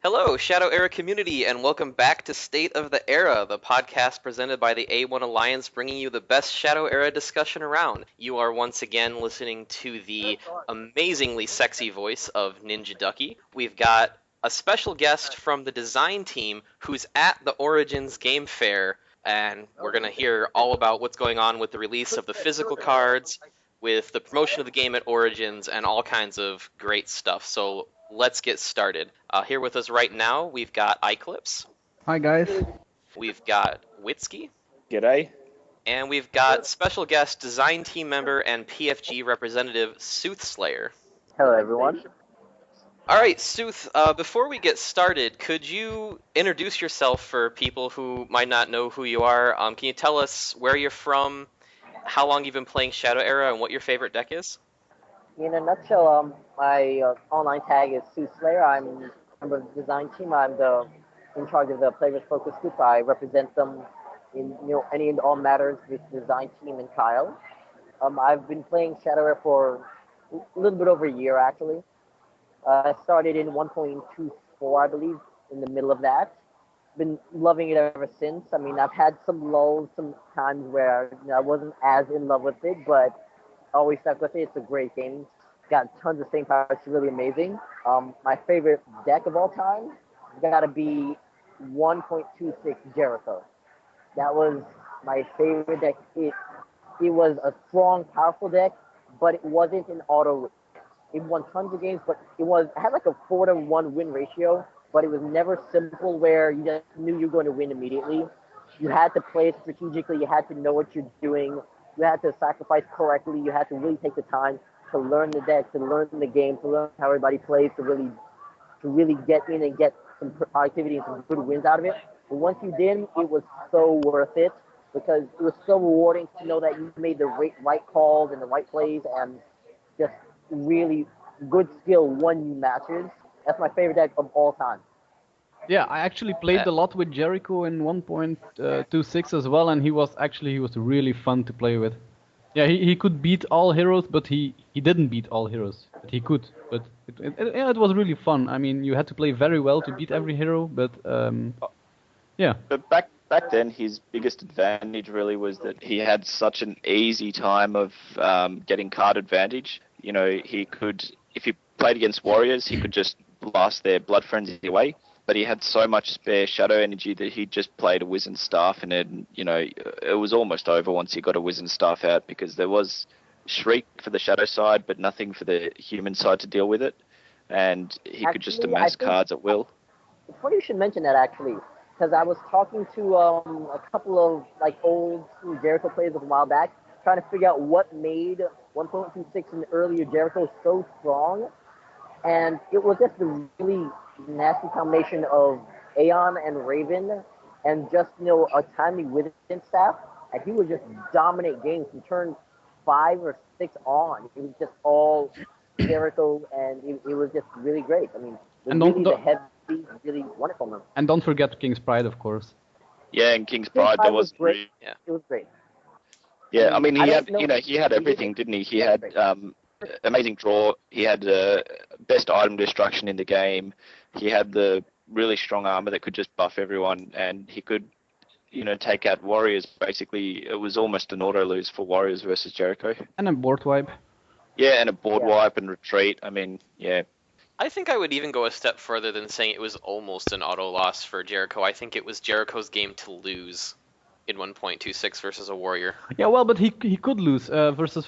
Hello, Shadow Era community, and welcome back to State of the Era, the podcast presented by the A1 Alliance, bringing you the best Shadow Era discussion around. You are once again listening to the amazingly sexy voice of NinjaDucky. We've got a special guest from the design team who's at the Origins Game Fair, and we're going to hear all about what's going on with the release of the physical cards, with the promotion of the game at Origins, and all kinds of great stuff. So let's get started. Here with us right now, we've got iClipse. Hi guys. We've got Wtzky. G'day. And we've got special guest, design team member, and PFG representative, Soothslyr. Hello, everyone. All right, Sooth, before we get started, could you introduce yourself for people who might not know who you are? Can you tell us where you're from, how long you've been playing Shadow Era, and what your favorite deck is? In a nutshell, my online tag is Soothslyr. I'm a member of the design team. I'm in charge of the Players Focus Group. I represent them in any and all matters with the design team and Kyle. I've been playing Shadow Era for a little bit over a year, actually. I started in 1.24, I believe, in the middle of that. Been loving it ever since. I mean, I've had some lulls, some times where I wasn't as in love with it, but always stuck with it. It's a great game. Got tons of staying power. It's really amazing. My favorite deck of all time got to be 1.26 Jericho. That was my favorite deck. It was a strong, powerful deck, but it wasn't an auto. It won tons of games, but it had like a 4-to-1 win ratio, but it was never simple where you just knew you were going to win immediately. You had to play it strategically. You had to know what you're doing. You had to sacrifice correctly. You had to really take the time to learn the deck, to learn the game, to learn how everybody plays, to really get in and get some productivity and some good wins out of it. But once you did, it was so worth it because it was so rewarding to know that you made the right calls and the right plays and just really good skill won you matches. That's my favorite deck of all time. Yeah, I actually played a lot with Jericho in 1.26 as well, and he was really fun to play with. Yeah, he could beat all heroes, but he didn't beat all heroes. But he could. But it was really fun. I mean, you had to play very well to beat every hero, but yeah. But back then, his biggest advantage really was that he had such an easy time of getting card advantage. You know, he could, if he played against warriors, he could just blast their Blood Frenzy away. But he had so much spare shadow energy that he just played a Wizened Staff, and it was almost over once he got a Wizened Staff out because there was Shriek for the shadow side, but nothing for the human side to deal with it, and he could just amass cards at will. It's funny you should mention that actually, because I was talking to a couple of old Jericho players a while back, trying to figure out what made 1.26 and earlier Jericho so strong, and it was just the really nasty combination of Aeon and Raven and just, a timely Wizened Staff, and he would just dominate games from turn 5 or 6 on. It was just all Jericho, and it was just really great. I mean, the heavy, really wonderful number. And don't forget King's Pride, of course. Yeah, and King's Pride, there was great. Yeah. It was great. Yeah, I mean, he had everything, didn't he? He had amazing draw. He had best item destruction in the game. He had the really strong armor that could just buff everyone, and he could, take out warriors. Basically, it was almost an auto lose for warriors versus Jericho. And a board wipe. Yeah, and a board wipe and retreat. I mean, yeah. I think I would even go a step further than saying it was almost an auto loss for Jericho. I think it was Jericho's game to lose in 1.26 versus a warrior. Yeah, well, but he could lose versus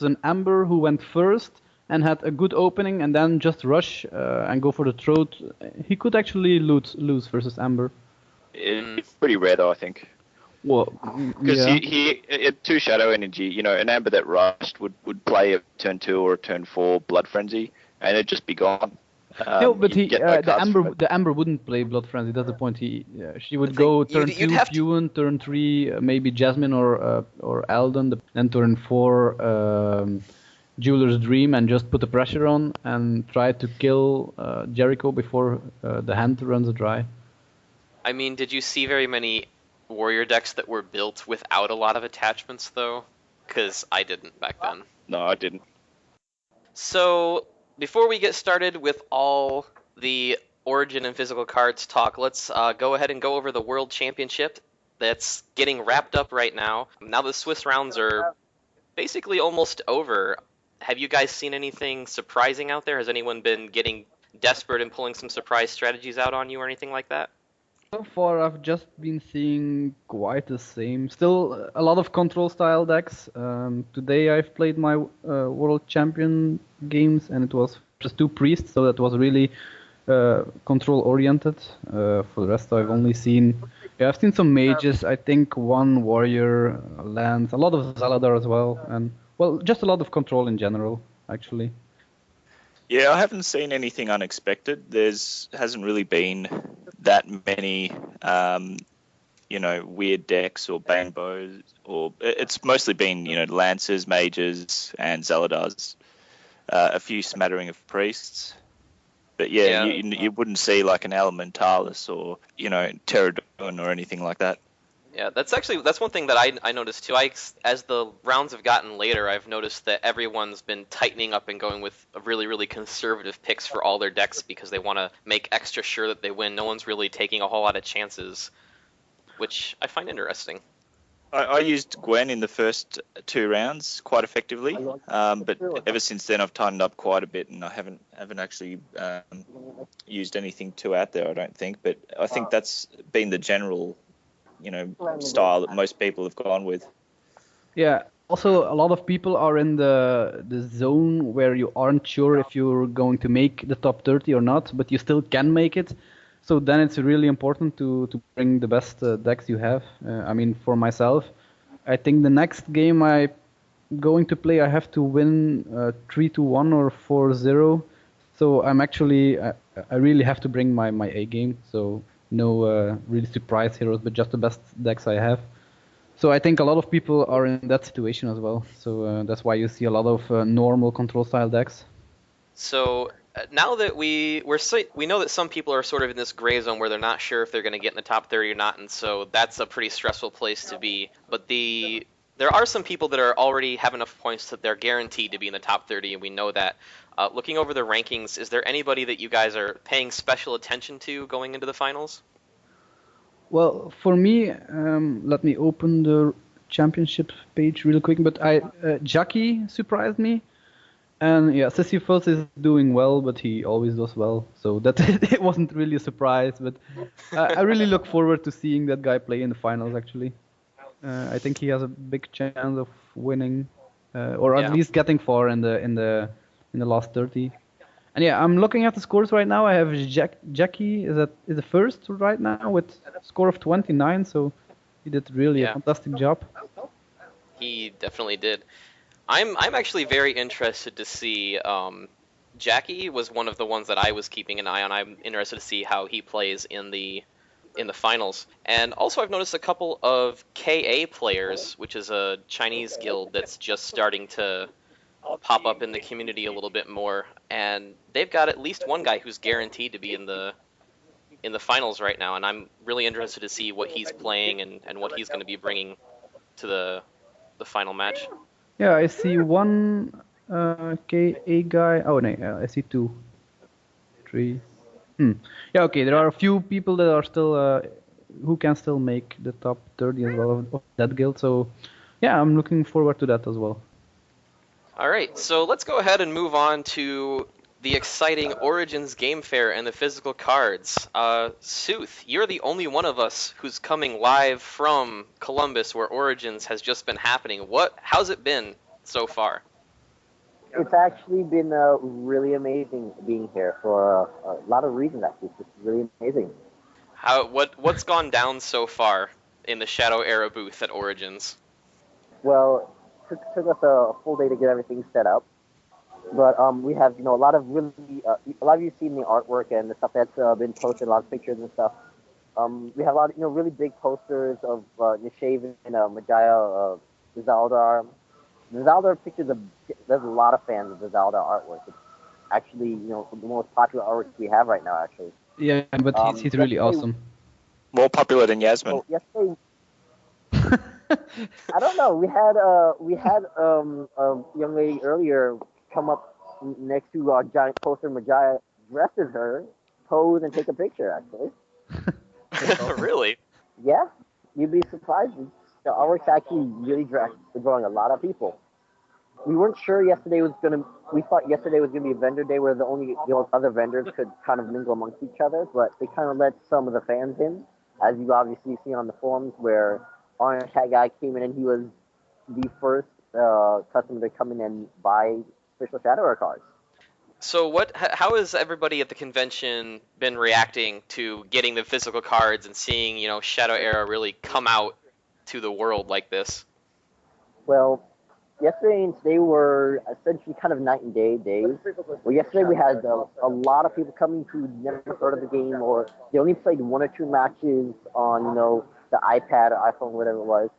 an Amber who went first and had a good opening and then just rush and go for the throat. He could actually lose versus Amber. It's pretty rare though, I think. Well, because he had 2 shadow energy. An Amber that rushed would play a turn 2 or a turn 4 Blood Frenzy, and it'd just be gone. No, but the Amber wouldn't play Blood Frenzy. That's the point. She would go turn 2 Fuan, turn 3 maybe Jasmine or Alden, then turn 4 Jeweler's Dream, and just put the pressure on and try to kill Jericho before the hand runs dry. I mean, did you see very many warrior decks that were built without a lot of attachments, though? Because I didn't back then. No, I didn't. So, before we get started with all the Origin and physical cards talk, let's go ahead and go over the World Championship that's getting wrapped up right now. Now the Swiss rounds are basically almost over. Have you guys seen anything surprising out there? Has anyone been getting desperate and pulling some surprise strategies out on you or anything like that? So far, I've just been seeing quite the same. Still, a lot of control style decks. Today, I've played my World Champion games, and it was just 2 priests, so that was really control oriented. For the rest, I've only seen. Yeah, I've seen some mages. I think 1 warrior, lands, a lot of Zaladar as well, and well, just a lot of control in general, actually. Yeah, I haven't seen anything unexpected. Hasn't really been that many, weird decks or bang bows, or it's mostly been, lancers, mages, and Zaladars. A few smattering of priests. But yeah. You wouldn't see like an Elementalis or, Pterodon or anything like that. Yeah, that's one thing that I noticed too. As the rounds have gotten later, I've noticed that everyone's been tightening up and going with really, really conservative picks for all their decks because they want to make extra sure that they win. No one's really taking a whole lot of chances, which I find interesting. I used Gwen in the first 2 rounds quite effectively, but ever since then I've tightened up quite a bit, and I haven't actually used anything too out there, I don't think. But I think that's been the general style that most people have gone with. Yeah. Also, a lot of people are in the zone where you aren't sure if you're going to make the top 30 or not, but you still can make it. So then it's really important to bring the best decks you have. For myself, I think the next game I'm going to play, I have to win 3-1 or 4-0. So I'm actually, I really have to bring my A game. So no really surprise heroes, but just the best decks I have. So I think a lot of people are in that situation as well. So that's why you see a lot of normal control style decks. So now that we know that some people are sort of in this gray zone where they're not sure if they're going to get in the top 30 or not, and so that's a pretty stressful place to be. But there are some people that are already have enough points that they're guaranteed to be in the top 30, and we know that. Looking over the rankings, is there anybody that you guys are paying special attention to going into the finals? Well, for me, let me open the championship page real quick. But Wtzky surprised me. And yeah, Sisyphus is doing well, but he always does well. So that it wasn't really a surprise. But I really look forward to seeing that guy play in the finals, actually. I think he has a big chance of winning, or at least getting far in the last 30. And yeah, I'm looking at the scores right now. I have Wtzky is the first right now with a score of 29. So he did really a fantastic job. He definitely did. I'm actually very interested to see. Wtzky was one of the ones that I was keeping an eye on. I'm interested to see how he plays in the finals. And also, I've noticed a couple of KA players, which is a Chinese guild that's just starting to pop up in the community a little bit more. And they've got at least one guy who's guaranteed to be in the finals right now. And I'm really interested to see what he's playing and what he's going to be bringing to the final match. Yeah, I see one KA guy. Oh no, I see 2, 3. Yeah, okay. There are a few people that are still who can still make the top 30 as well of that guild. So yeah, I'm looking forward to that as well. All right, so let's go ahead and move on to the exciting Origins Game Fair and the physical cards. Sooth, you're the only one of us who's coming live from Columbus, where Origins has just been happening. How's it been so far? It's actually been really amazing being here for a lot of reasons. Actually, it's just really amazing. What's gone down so far in the Shadow Era booth at Origins? Well, it took us a full day to get everything set up. But we have, a lot of really, a lot of you seen the artwork and the stuff that's been posted, a lot of pictures and stuff. We have a lot of, really big posters of Nishaven, Majaya, Zaldar. The Zaldar pictures, there's a lot of fans of the Zaldar artwork. It's actually, the most popular artwork we have right now, actually. Yeah, but he's really awesome. More popular than Yasmin. Oh, yesterday, I don't know. We had a young lady earlier come up next to our giant poster Majaya dressed as her, pose and take a picture, actually. Really? Yeah, you'd be surprised. The artwork's actually really drawing a lot of people. We weren't sure yesterday was gonna. We thought yesterday was gonna be a vendor day where the other vendors could kind of mingle amongst each other, but they kind of let some of the fans in, as you've obviously seen on the forums, where Orange Hat Guy came in and he was the first customer to come in and buy official Shadow Era cards. So how has everybody at the convention been reacting to getting the physical cards and seeing, Shadow Era really come out to the world like this? Well, yesterday and today were essentially kind of night and day days. Well, yesterday we had a lot of people coming who never heard of the game, or they only played 1 or 2 matches on, the iPad or iPhone, whatever it was.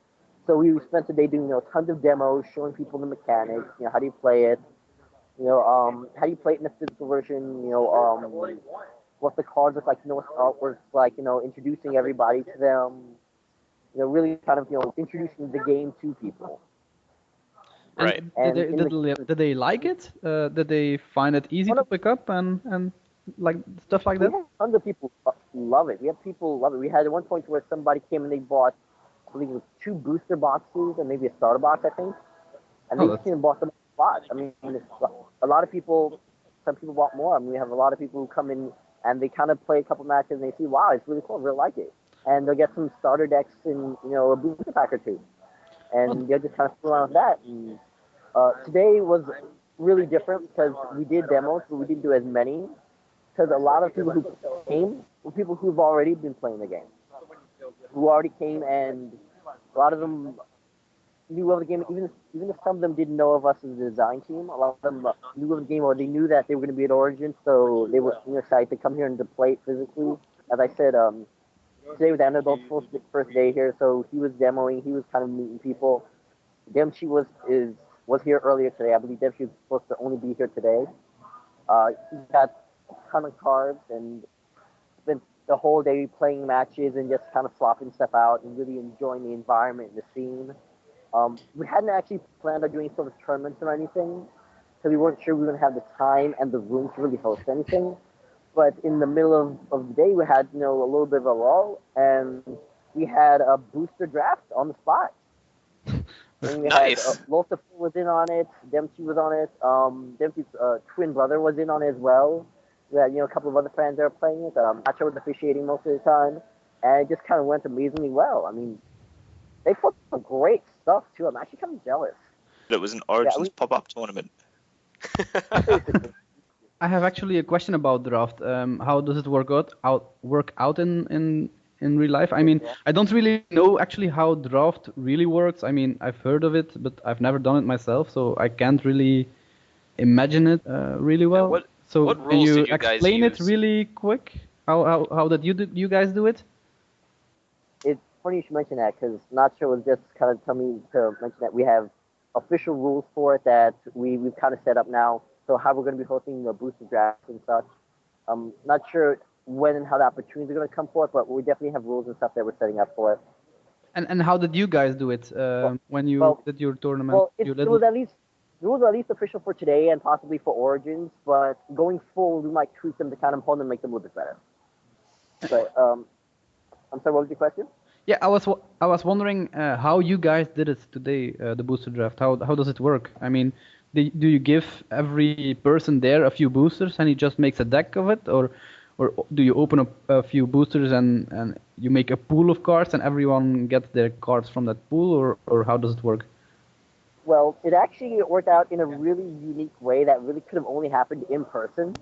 So we spent the day doing, tons of demos, showing people the mechanics, how do you play it, how do you play it in the physical version, what the cards look like, what the artwork's like, introducing everybody to them, really kind of, introducing the game to people. Right. Did they like it? Did they find it easy to pick up and like stuff like that? We had tons of people love it. We had people love it. We had at one point where somebody came and they bought, I believe it was 2 booster boxes and maybe a starter box, I think. And they came and bought them a lot. I mean, a lot of people, some people bought more. I mean, we have a lot of people who come in and they kind of play a couple matches and they see, wow, it's really cool. I really like it. And they'll get some starter decks and, a booster pack or 2. And they'll just kind of fool around with that. And today was really different because we did demos, but we didn't do as many. Because a lot of people who came were people who've already been playing the game. Who already came, and a lot of them knew of the game. Even if some of them didn't know of us as a design team, a lot of them knew of the game, or they knew that they were going to be at Origin, so they were excited to come here and to play it physically. As I said, today was Annabelle's first day here, so he was demoing. He was kind of meeting people. Dempsey was here earlier today. I believe Dempsey was supposed to only be here today. He got a ton of cards and spent the whole day playing matches and just kind of swapping stuff out and really enjoying the environment and the scene. We hadn't actually planned on doing sort of tournaments or anything, so we weren't sure we were going to have the time and the room to really host anything. But in the middle of the day, we had, a little bit of a lull, and we had a booster draft on the spot. And we Nice. had Lothar was in on it, Dempsey was on it, Dempsey's twin brother was in on it as well. We had, a couple of other fans that were playing it. Nacho was officiating most of the time, and it just kind of went amazingly well. I mean, they put some great stuff, too. I'm actually kind of jealous. It was an Origins pop-up tournament. I have actually a question about draft. How does it work out in real life? I mean, I don't really know actually how draft really works. I mean, I've heard of it, but I've never done it myself, so I can't really imagine it really well. What can rules you did you guys explain use? it really quick? How did you guys do it? It's funny you should mention that, because Nacho was just kind of telling me to mention that we have official rules for it that we've kind of set up now. So how we're going to be hosting the booster drafts and such. I'm not sure when and how the opportunities are going to come forth, but we definitely have rules and stuff that we're setting up for it. And how did you guys do it when you did your tournament? Well, it was at least official for today and possibly for Origins, but going forward, we might tweak them to kind of hold them and make them a little bit better. So, I'm sorry, what was your question? Yeah, I was wondering how you guys did it today, the booster draft. How does it work? I mean, do you give every person there a few boosters and he just makes a deck of it, or do you open up a few boosters and you make a pool of cards and everyone gets their cards from that pool, or how does it work? Well, it actually worked out in a really unique way that really could have only happened in person,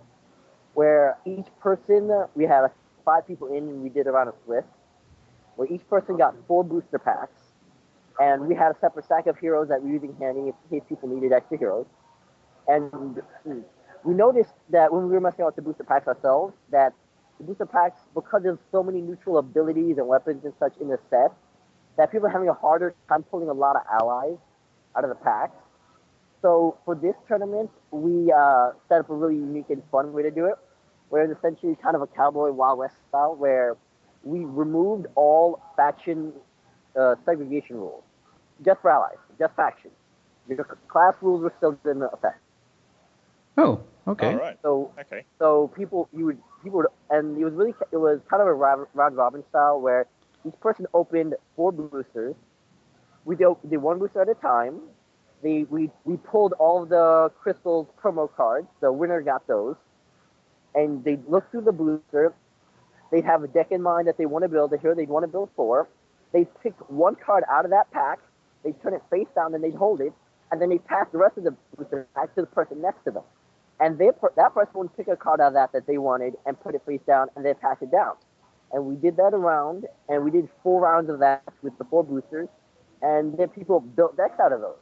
where each person, we had 5 people in and we did around a split, where each person got 4 booster packs, and we had a separate stack of heroes that we were using handy in case people needed extra heroes. And we noticed that when we were messing with the booster packs ourselves, that the booster packs, because of so many neutral abilities and weapons and such in the set, that people are having a harder time pulling a lot of allies out of the packs. So for this tournament, we set up a really unique and fun way to do it, where it's essentially kind of a cowboy Wild West style, where we removed all faction segregation rules, just for allies, just factions. Your class rules were still in effect. Oh, okay. All right. So people, you would and it was kind of a round robin style where each person opened 4 boosters. We did 1 booster at a time. We pulled all of the crystals promo cards. The winner got those, and they look through the booster. They have a deck in mind that they want to build. A hero they want to build for. They pick 1 card out of that pack. They turn it face down, and they hold it, and then they pass the rest of the booster back to the person next to them. And that person would pick a card out of that they wanted and put it face down and then pass it down. And we did that around, and we did 4 rounds of that with the 4 boosters, and then people built decks out of those.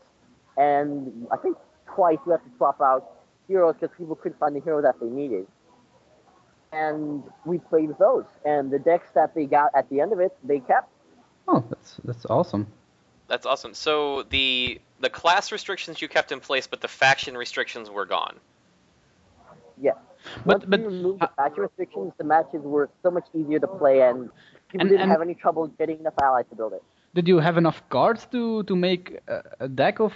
And I think twice we had to swap out heroes because people couldn't find the hero that they needed. And we played with those, and the decks that they got at the end of it, they kept. Oh, that's awesome. That's awesome. So the class restrictions you kept in place, but the faction restrictions were gone. Yeah. Once we removed the faction restrictions, the matches were so much easier to play, and people didn't have any trouble getting enough allies to build it. Did you have enough cards to make a deck of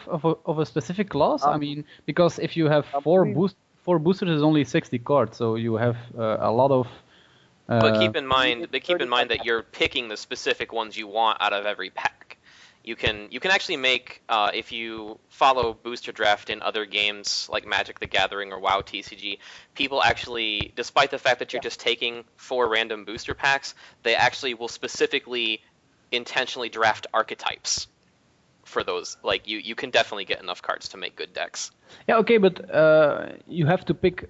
a specific class? I mean, because if you have 4 boosters, is only 60 cards, so you have a lot of. But keep in mind that you're picking the specific ones you want out of every pack. You can actually make, if you follow booster draft in other games like Magic the Gathering or WoW TCG, people actually, despite the fact that you're just taking 4 random booster packs, they actually will specifically intentionally draft archetypes for those. Like, you can definitely get enough cards to make good decks. Yeah, okay, but you have to pick,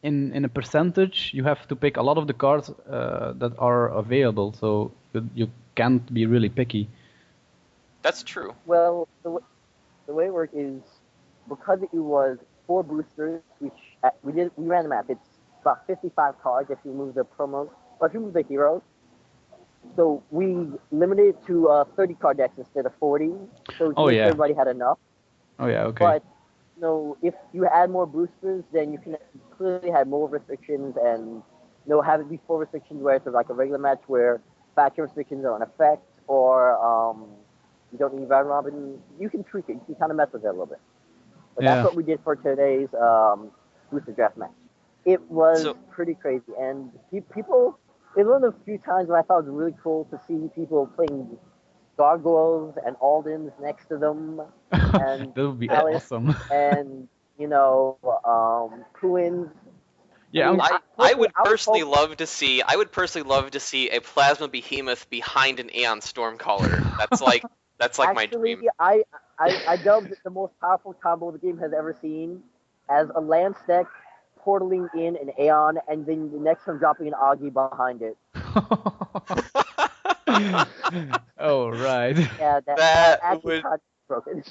in a percentage, you have to pick a lot of the cards that are available, so you can't be really picky. That's true. Well, the way it worked is because it was 4 boosters, which we ran the map. It's about 55 cards if you move the promos, or if you move the heroes. So we limited it to 30 card decks instead of 40. So everybody had enough. Oh yeah, okay. But if you add more boosters, then you can clearly have more restrictions and have it be 4 restrictions where it's like a regular match where faction restrictions are in effect, or you don't need round robin. You can tweak it. You can kind of mess with it a little bit. But that's what we did for today's booster draft match. It was pretty crazy, and people. It was one of the few times when I thought it was really cool to see people playing gargoyles and Aldens next to them, and that would be Alice, awesome. And Puins. Yeah, I would personally love to see a plasma behemoth behind an Aeon Stormcaller. That's like my dream. I dubbed it the most powerful combo the game has ever seen as a Lance deck portaling in an Aeon, and then the next one dropping an Augie behind it. Oh, right. Yeah, that would... broken.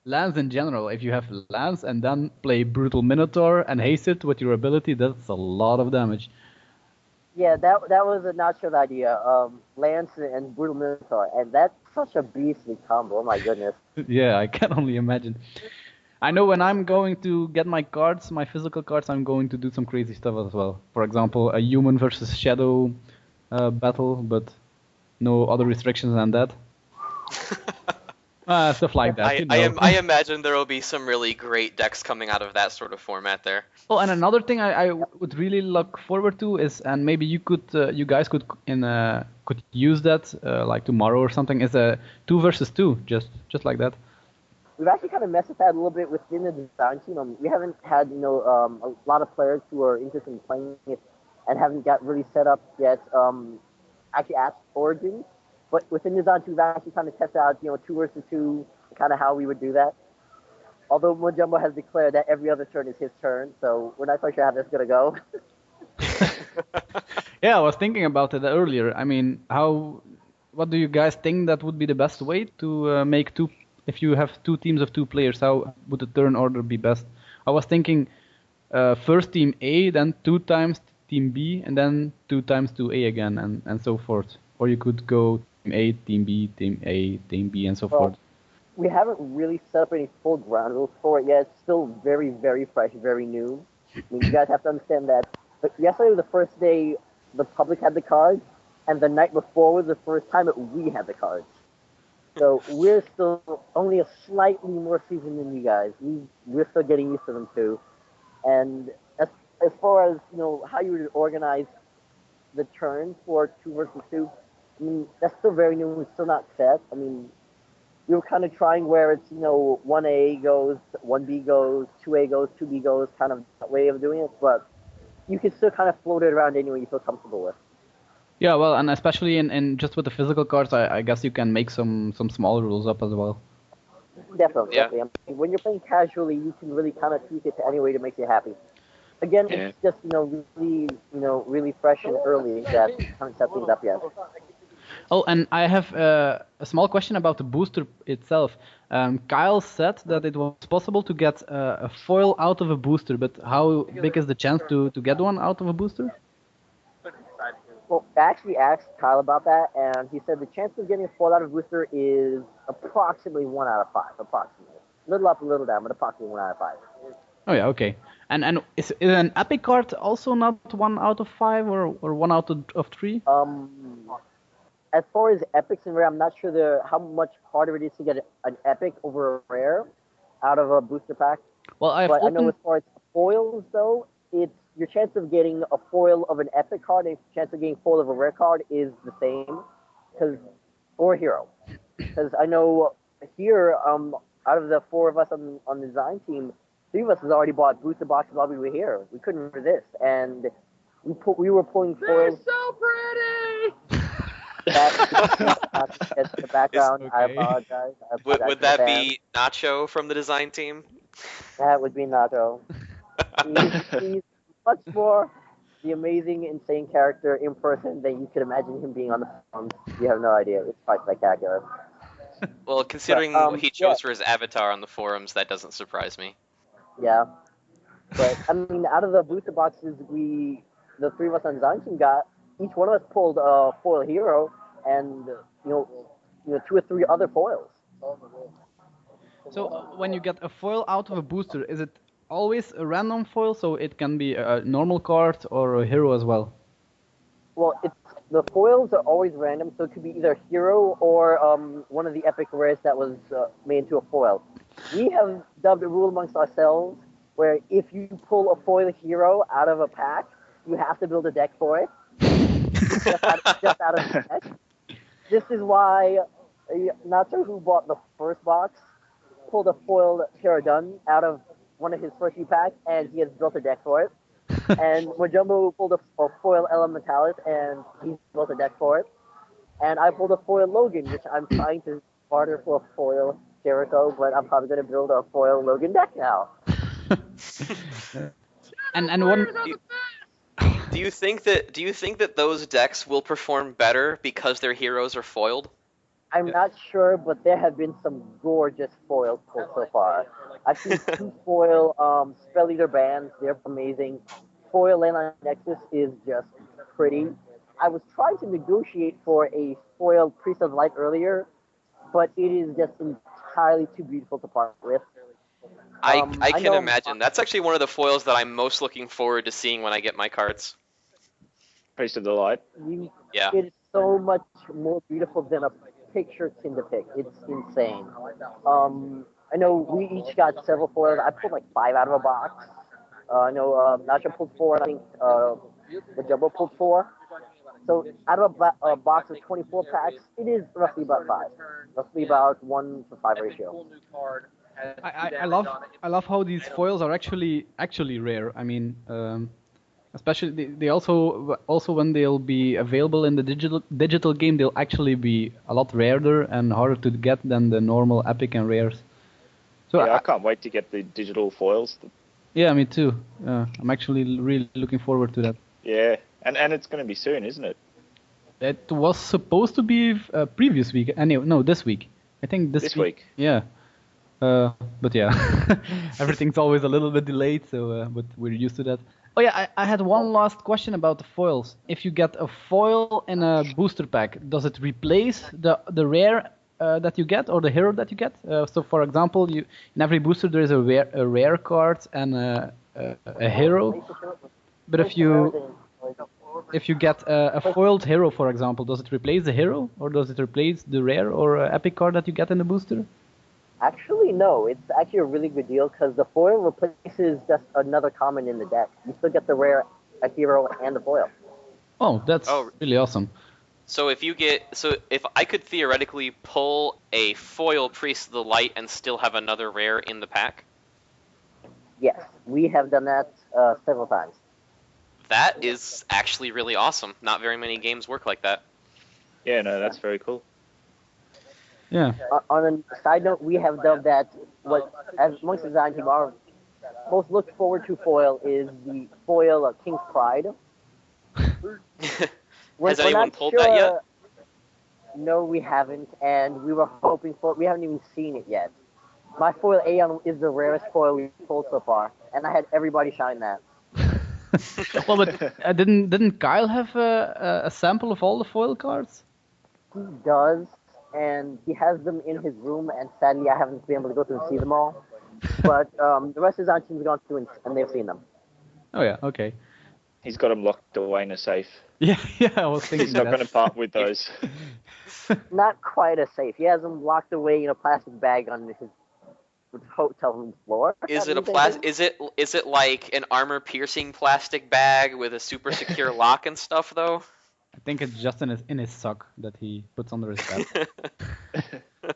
Lance in general, if you have Lance and then play Brutal Minotaur and haste it with your ability, that's a lot of damage. Yeah, that was a not sure idea. Lance and Brutal Minotaur, and that's such a beastly combo. Oh my goodness. Yeah, I can only imagine. I know when I'm going to get my cards, my physical cards, I'm going to do some crazy stuff as well. For example, a human versus shadow battle, but no other restrictions than that. Stuff like that. I imagine there will be some really great decks coming out of that sort of format there. Oh, and another thing I would really look forward to is, and maybe you guys could use that like tomorrow or something, is a 2 versus 2, just like that. We've actually kind of messed with that a little bit within the design team. We haven't had a lot of players who are interested in playing it and haven't got really set up yet. Actually at Origins. But within Design 2, we've actually kind of tested out, 2 versus 2, kind of how we would do that. Although Mojumbo has declared that every other turn is his turn, so we're not quite sure how that's going to go. Yeah, I was thinking about it earlier. I mean, what do you guys think that would be the best way to make 2, if you have 2 teams of 2 players, how would the turn order be best? I was thinking first team A, then 2 times team B, and then 2 times to A again, and so forth. Or you could go Team A, Team B, Team A, Team B, and so forth. We haven't really set up any full ground rules for it yet. It's still very, very fresh, very new. I mean, you guys have to understand that. But yesterday was the first day the public had the cards, and the night before was the first time that we had the cards. So we're still only a slightly more seasoned than you guys. We're still getting used to them too. And as far as how you would organize the turns for 2 versus 2, I mean that's still very new. It's still not set. I mean, we were kind of trying where it's 1A goes, 1B goes, 2A goes, 2B goes, kind of that way of doing it. But you can still kind of float it around any way you feel comfortable with. Yeah, well, and especially in just with the physical cards, I guess you can make some small rules up as well. Definitely. I mean, when you're playing casually, you can really kind of tweak it to any way to make you happy. Again, it's just really really fresh and early that haven't set things up yet. Oh, and I have a small question about the booster itself. Kyle said that it was possible to get a foil out of a booster, but how big is the chance to get one out of a booster? Well, I actually asked Kyle about that, and he said the chance of getting a foil out of a booster is approximately 1 out of 5, approximately. A little up, a little down, but approximately 1 out of 5. Oh yeah, okay. And is an epic card also not 1 out of 5 or 1 out of 3? As far as epics and rare, I'm not sure how much harder it is to get an epic over a rare out of a booster pack. Well, I know as far as foils though, it's your chance of getting a foil of an epic card and your chance of getting foil of a rare card is the same, or hero. Because I know here, out of the 4 of us on the design team, 3 of us has already bought booster boxes while we were here. We couldn't resist, and we were pulling foils. They're so pretty. That's the background. Okay. I apologize. Would that be Nacho from the design team? That would be Nacho. He's much more the amazing, insane character in person than you could imagine him being on the phone. You have no idea. It's quite spectacular. Well, considering what he chose for his avatar on the forums, that doesn't surprise me. Yeah. But, I mean, out of the booster boxes the 3 of us on the design team got, each one of us pulled a foil hero and, 2 or 3 other foils. So when you get a foil out of a booster, is it always a random foil, so it can be a normal card or a hero as well? Well, the foils are always random, so it could be either a hero or one of the epic rares that was made into a foil. We have dubbed a rule amongst ourselves where if you pull a foil hero out of a pack, you have to build a deck for it. just out of the deck. This is why Nacho, who bought the first box, pulled a foil Pterodon out of one of his first few packs, and he has built a deck for it. And Mojumbo pulled a foil Elementalis, and he built a deck for it. And I pulled a foil Logan, which I'm trying to barter for a foil Jericho, but I'm probably going to build a foil Logan deck now. and one. Do you think that those decks will perform better because their heroes are foiled? I'm not sure, but there have been some gorgeous foils pulled so far. I've seen 2 foil Spell Eater bands. They're amazing. Foil Landline Nexus is just pretty. I was trying to negotiate for a foil Priest of Light earlier, but it is just entirely too beautiful to part with. I can imagine. That's actually one of the foils that I'm most looking forward to seeing when I get my cards. Priest of the Light. Yeah. It is so much more beautiful than a picture Tinderpick. It's insane. I know we each got several foils. I pulled like 5 out of a box. I know Nacho pulled 4, and I think the Jumbo pulled 4. So out of a box of 24 packs, it is roughly about 5. Roughly about 1 to 5 ratio. I love how these foils are actually rare. I mean, especially they also when they'll be available in the digital game, they'll actually be a lot rarer and harder to get than the normal epic and rares. So yeah, I can't wait to get the digital foils. Yeah, me too. I'm actually really looking forward to that. Yeah, and it's going to be soon, isn't it? It was supposed to be previous week. No, this week. I think this week. Yeah. But yeah, everything's always a little bit delayed, so but we're used to that. Oh yeah, I had one last question about the foils. If you get a foil in a booster pack, does it replace the rare that you get or the hero that you get? So for example, in every booster there is a rare card and a hero. But if you get a foiled hero, for example, does it replace the hero or does it replace the rare or epic card that you get in the booster? Actually, Actually, no. It's actually a really good deal because the foil replaces just another common in the deck. You still get the rare, a hero, and the foil. Oh, that's really awesome. So if I could theoretically pull a foil Priest of the Light and still have another rare in the pack? Yes, we have done that several times. That is actually really awesome. Not very many games work like that. Yeah, no, that's very cool. Yeah. On a side note, we have dubbed that what, as amongst the design team, our most looked forward to foil is the foil King's Pride. Has anyone pulled that yet? No, we haven't, and we were hoping for it. We haven't even seen it yet. My foil Aeon is the rarest foil we've pulled so far, and I had everybody shine that. Well, but didn't Kyle have a sample of all the foil cards? He does, and he has them in his room, and sadly I haven't been able to go through and see them all. But the rest of his team has gone through and they've seen them. Oh yeah, okay. He's got them locked away in a safe. Yeah, I was thinking he's not going to part with those. Not quite a safe. He has them locked away in a plastic bag on his hotel room floor. Is it a Is it like an armor-piercing plastic bag with a super secure lock and stuff, though? I think it's just in his sock that he puts under his bed.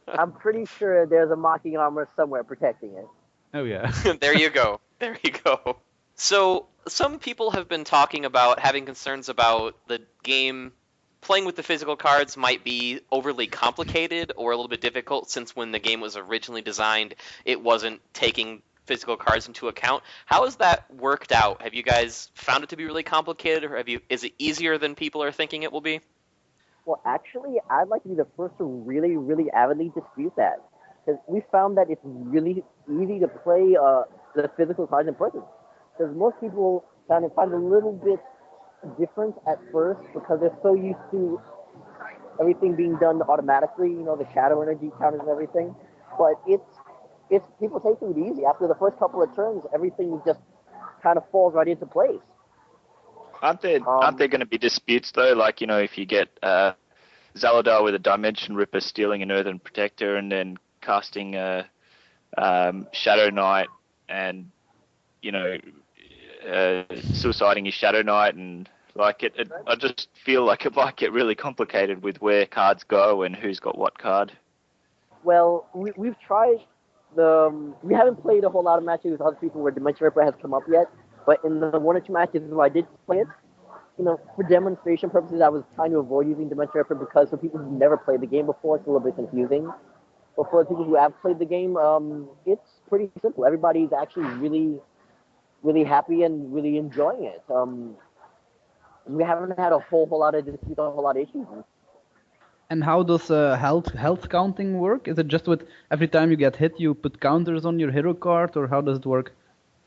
I'm pretty sure there's a mocking armor somewhere protecting it. Oh yeah. There you go. There you go. So some people have been talking about having concerns about the game. Playing with the physical cards might be overly complicated or a little bit difficult since when the game was originally designed, it wasn't taking physical cards into account. How has that worked out? Have you guys found it to be really complicated, or is it easier than people are thinking it will be? Well, actually, I'd like to be the first to really, really avidly dispute that. Because we found that it's really easy to play the physical cards in person. Because most people kind of find it a little bit different at first because they're so used to everything being done automatically, the shadow energy counters and everything. But it's people take it easy. After the first couple of turns, everything just kind of falls right into place. Aren't there going to be disputes though? Like, if you get Zaladar with a Dimension Ripper stealing an Earthen Protector and then casting Shadow Knight and suiciding your Shadow Knight, and like I just feel like it might get really complicated with where cards go and who's got what card. Well, we've tried we haven't played a whole lot of matches with other people where Dimension Ripper has come up yet, but in the one or two matches where I did play it, for demonstration purposes, I was trying to avoid using Dimension Ripper because for people who've never played the game before, it's a little bit confusing. But for the people who have played the game, it's pretty simple. Everybody's actually really, really happy and really enjoying it. We haven't had a whole lot of disputes, a whole lot of issues. And how does health counting work? Is it just with every time you get hit, you put counters on your hero card, or how does it work?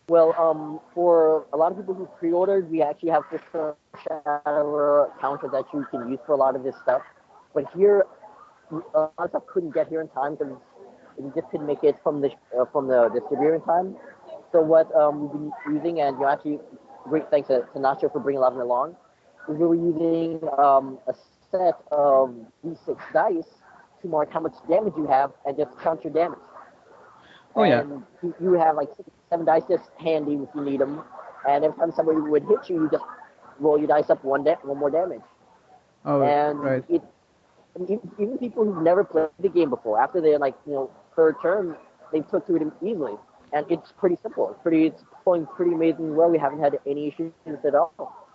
Well, for a lot of people who pre-ordered, we actually have this shadow counter that you can use for a lot of this stuff. But here, a lot of stuff couldn't get here in time because we just couldn't make it from the distributor in time. So what we've been using, and actually great thanks to Nacho for bringing a lot of it along, is we were using a set of D6 dice to mark how much damage you have and just count your damage. Oh, yeah. And you have like 6, 7 dice just handy if you need them. And every time somebody would hit you, you just roll your dice up one more damage. Oh, and right. Even people who've never played the game before, after their third turn, they took to it easily. And it's pretty simple. It's pulling pretty amazing well. We haven't had any issues with it at all.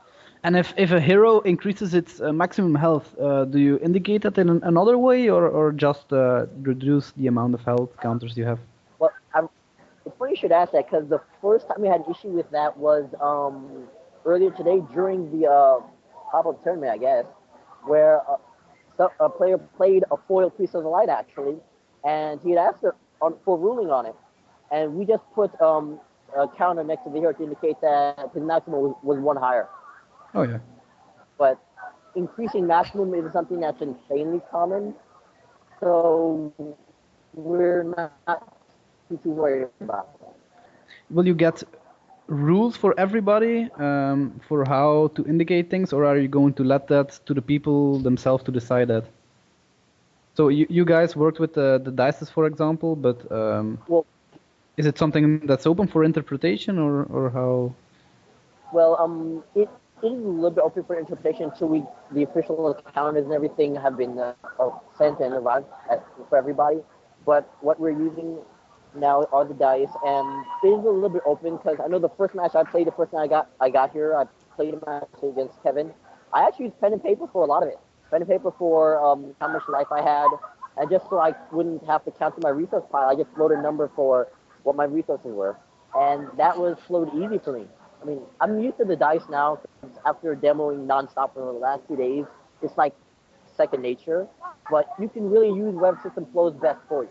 And if a hero increases its maximum health, do you indicate that in another way, or just reduce the amount of health counters you have? Well, it's funny you should ask that, because the first time we had an issue with that was earlier today during the pop-up tournament, I guess, where a player played a foil Priest of the Light, actually, and he had asked for ruling on it. And we just put a counter next to the hero to indicate that his maximum was 1 higher. Oh, yeah. But increasing maximum is something that's insanely common, so we're not too worried about that. Will you get rules for everybody for how to indicate things, or are you going to let that to the people themselves to decide that? So you guys worked with the dices, for example, but well, is it something that's open for interpretation, or how? Well, it is a little bit open for interpretation until the official calendars and everything have been sent and arrived for everybody. But what we're using now are the dice, and it is a little bit open because I know the first match I played, the first night I got here, I played a match against Kevin. I actually used pen and paper for a lot of it. Pen and paper for how much life I had, and just so I wouldn't have to count my resource pile, I just wrote a number for what my resources were, and that was flowed easy for me. I mean, I'm used to the dice now. After demoing nonstop for the last 2 days, it's like second nature. But you can really use web system flows best for you.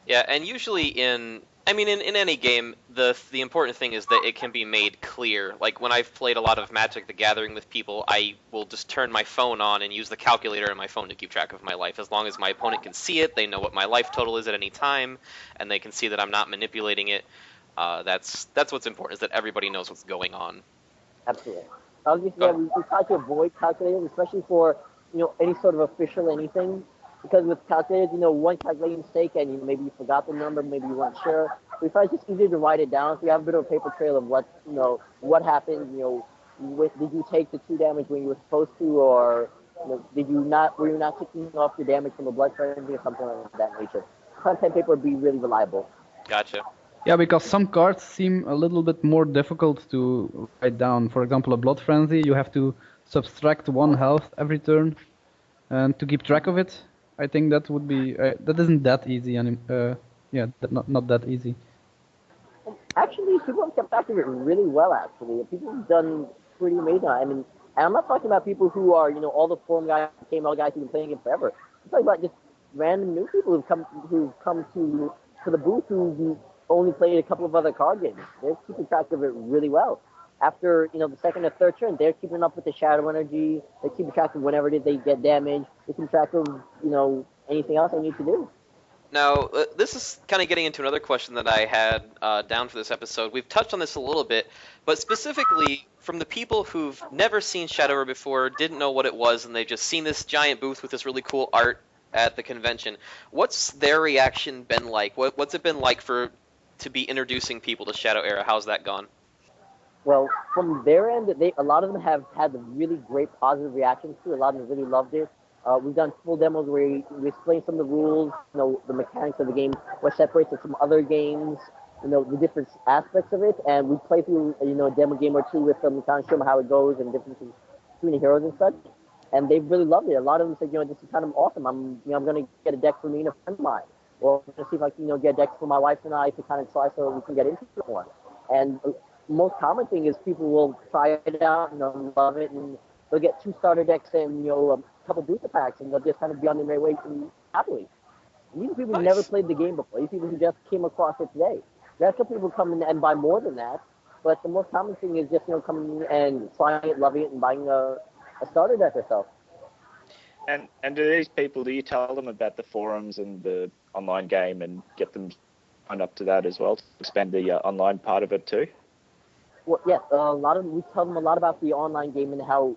Yeah, and usually in any game, the important thing is that it can be made clear. Like when I've played a lot of Magic the Gathering with people, I will just turn my phone on and use the calculator on my phone to keep track of my life. As long as my opponent can see it, they know what my life total is at any time, and they can see that I'm not manipulating it. That's what's important, is that everybody knows what's going on. Absolutely. Obviously, we try to avoid calculators, especially for any sort of official anything, because with calculators, one calculating mistake and maybe you forgot the number, maybe you weren't sure. We find it's just easier to write it down, so you have a bit of a paper trail of what happened. Did you take the 2 damage when you were supposed to, or did you not? Were you not taking off your damage from a blood frenzy or something like that nature? Content paper would be really reliable. Gotcha. Yeah, because some cards seem a little bit more difficult to write down. For example, a Blood Frenzy, you have to subtract 1 health every turn, and to keep track of it, I think that would be that isn't that easy. Yeah, not that easy. Actually, people have kept track of it really well. Actually, people have done pretty amazing. I mean, and I'm not talking about people who are all the forum guys, KML guys who've been playing it forever. I'm talking about just random new people who've come to the booth who only played a couple of other card games. They're keeping track of it really well. After the second or third turn, they're keeping up with the shadow energy. They're keeping track of whenever it is they get damaged. They're keeping track of anything else they need to do. Now, this is kind of getting into another question that I had down for this episode. We've touched on this a little bit, but specifically from the people who've never seen Shadowrun before, didn't know what it was, and they've just seen this giant booth with this really cool art at the convention. What's their reaction been like? What's it been like to be introducing people to Shadow Era? How's that gone? Well, from their end, a lot of them have had really great positive reactions to it. A lot of them really loved it. We've done full demos where we explain some of the rules, the mechanics of the game, what separates it from other games, the different aspects of it, and we play through, a demo game or two with them, kind of show them how it goes and differences between the heroes and such. And they've really loved it. A lot of them said, this is kind of awesome. I'm going to get a deck for me and a friend of mine. Or I'm going to see if I can, get decks for my wife and I to kind of try so we can get into it more. And most common thing is people will try it out and love it, and they'll get 2 starter decks and a couple booster packs, and they'll just kind of be on their way to happily. These are people who never played the game before. These people who just came across it today. There are some people who come in and buy more than that, but the most common thing is just coming in and trying it, loving it, and buying a starter deck yourself. And do these people, do you tell them about the forums and the online game and get them signed up to that as well to expand the online part of it too? Well, yes, we tell them a lot about the online game and how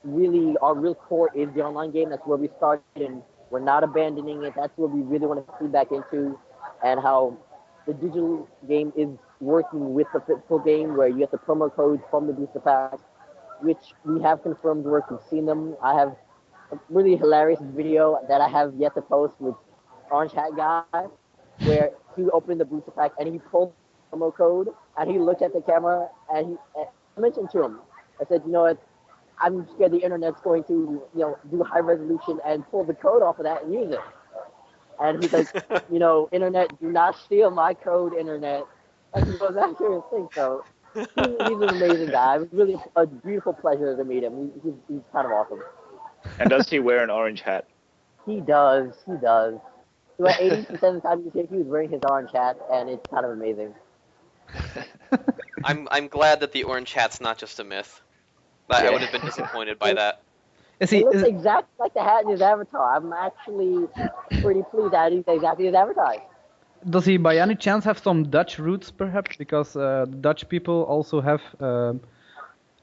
really our real core is the online game. That's where we started, and we're not abandoning it. That's where we really want to feed back into, and how the digital game is working with the physical game, where you get the promo codes from the booster packs, which we have confirmed work. We've seen them. I have a really hilarious video that I have yet to post with Orange Hat Guy, where he opened the booster pack and he pulled the promo code and he looked at the camera and I mentioned to him, I said, I'm scared the internet's going to, do high resolution and pull the code off of that and use it. And he's like, internet, do not steal my code, internet. And he goes, that's your thing. So he's an amazing guy. It was really a beautiful pleasure to meet him. He's kind of awesome. And does he wear an orange hat? He does. About 80% of the time you see he was wearing his orange hat, and it's kind of amazing. I'm glad that the orange hat's not just a myth. I would have been disappointed by that. It looks exactly like the hat in his avatar. I'm actually pretty pleased that he's exactly as advertised. Does he by any chance have some Dutch roots, perhaps? Because Dutch people also have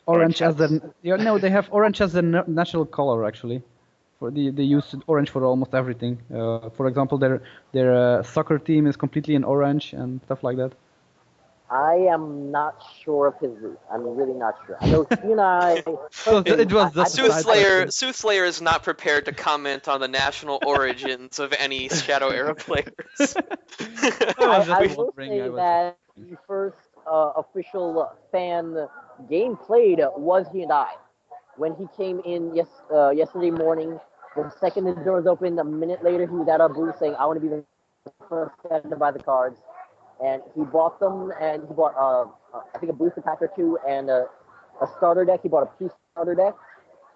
orange as their... they have orange as their national color, actually. They use orange for almost everything. For example, their soccer team is completely in orange and stuff like that. I am not sure of his route. I'm really not sure. I know he and I. It was the Soothslyr is not prepared to comment on the national origins of any Shadow Era players. I will say that the first official fan game played was he and I. When he came in yesterday morning, the second the doors opened, a minute later he was at our booth saying, "I want to be the first fan to buy the cards." And he bought them, and he bought, I think, a booster pack or two and a starter deck. He bought a pre-starter deck,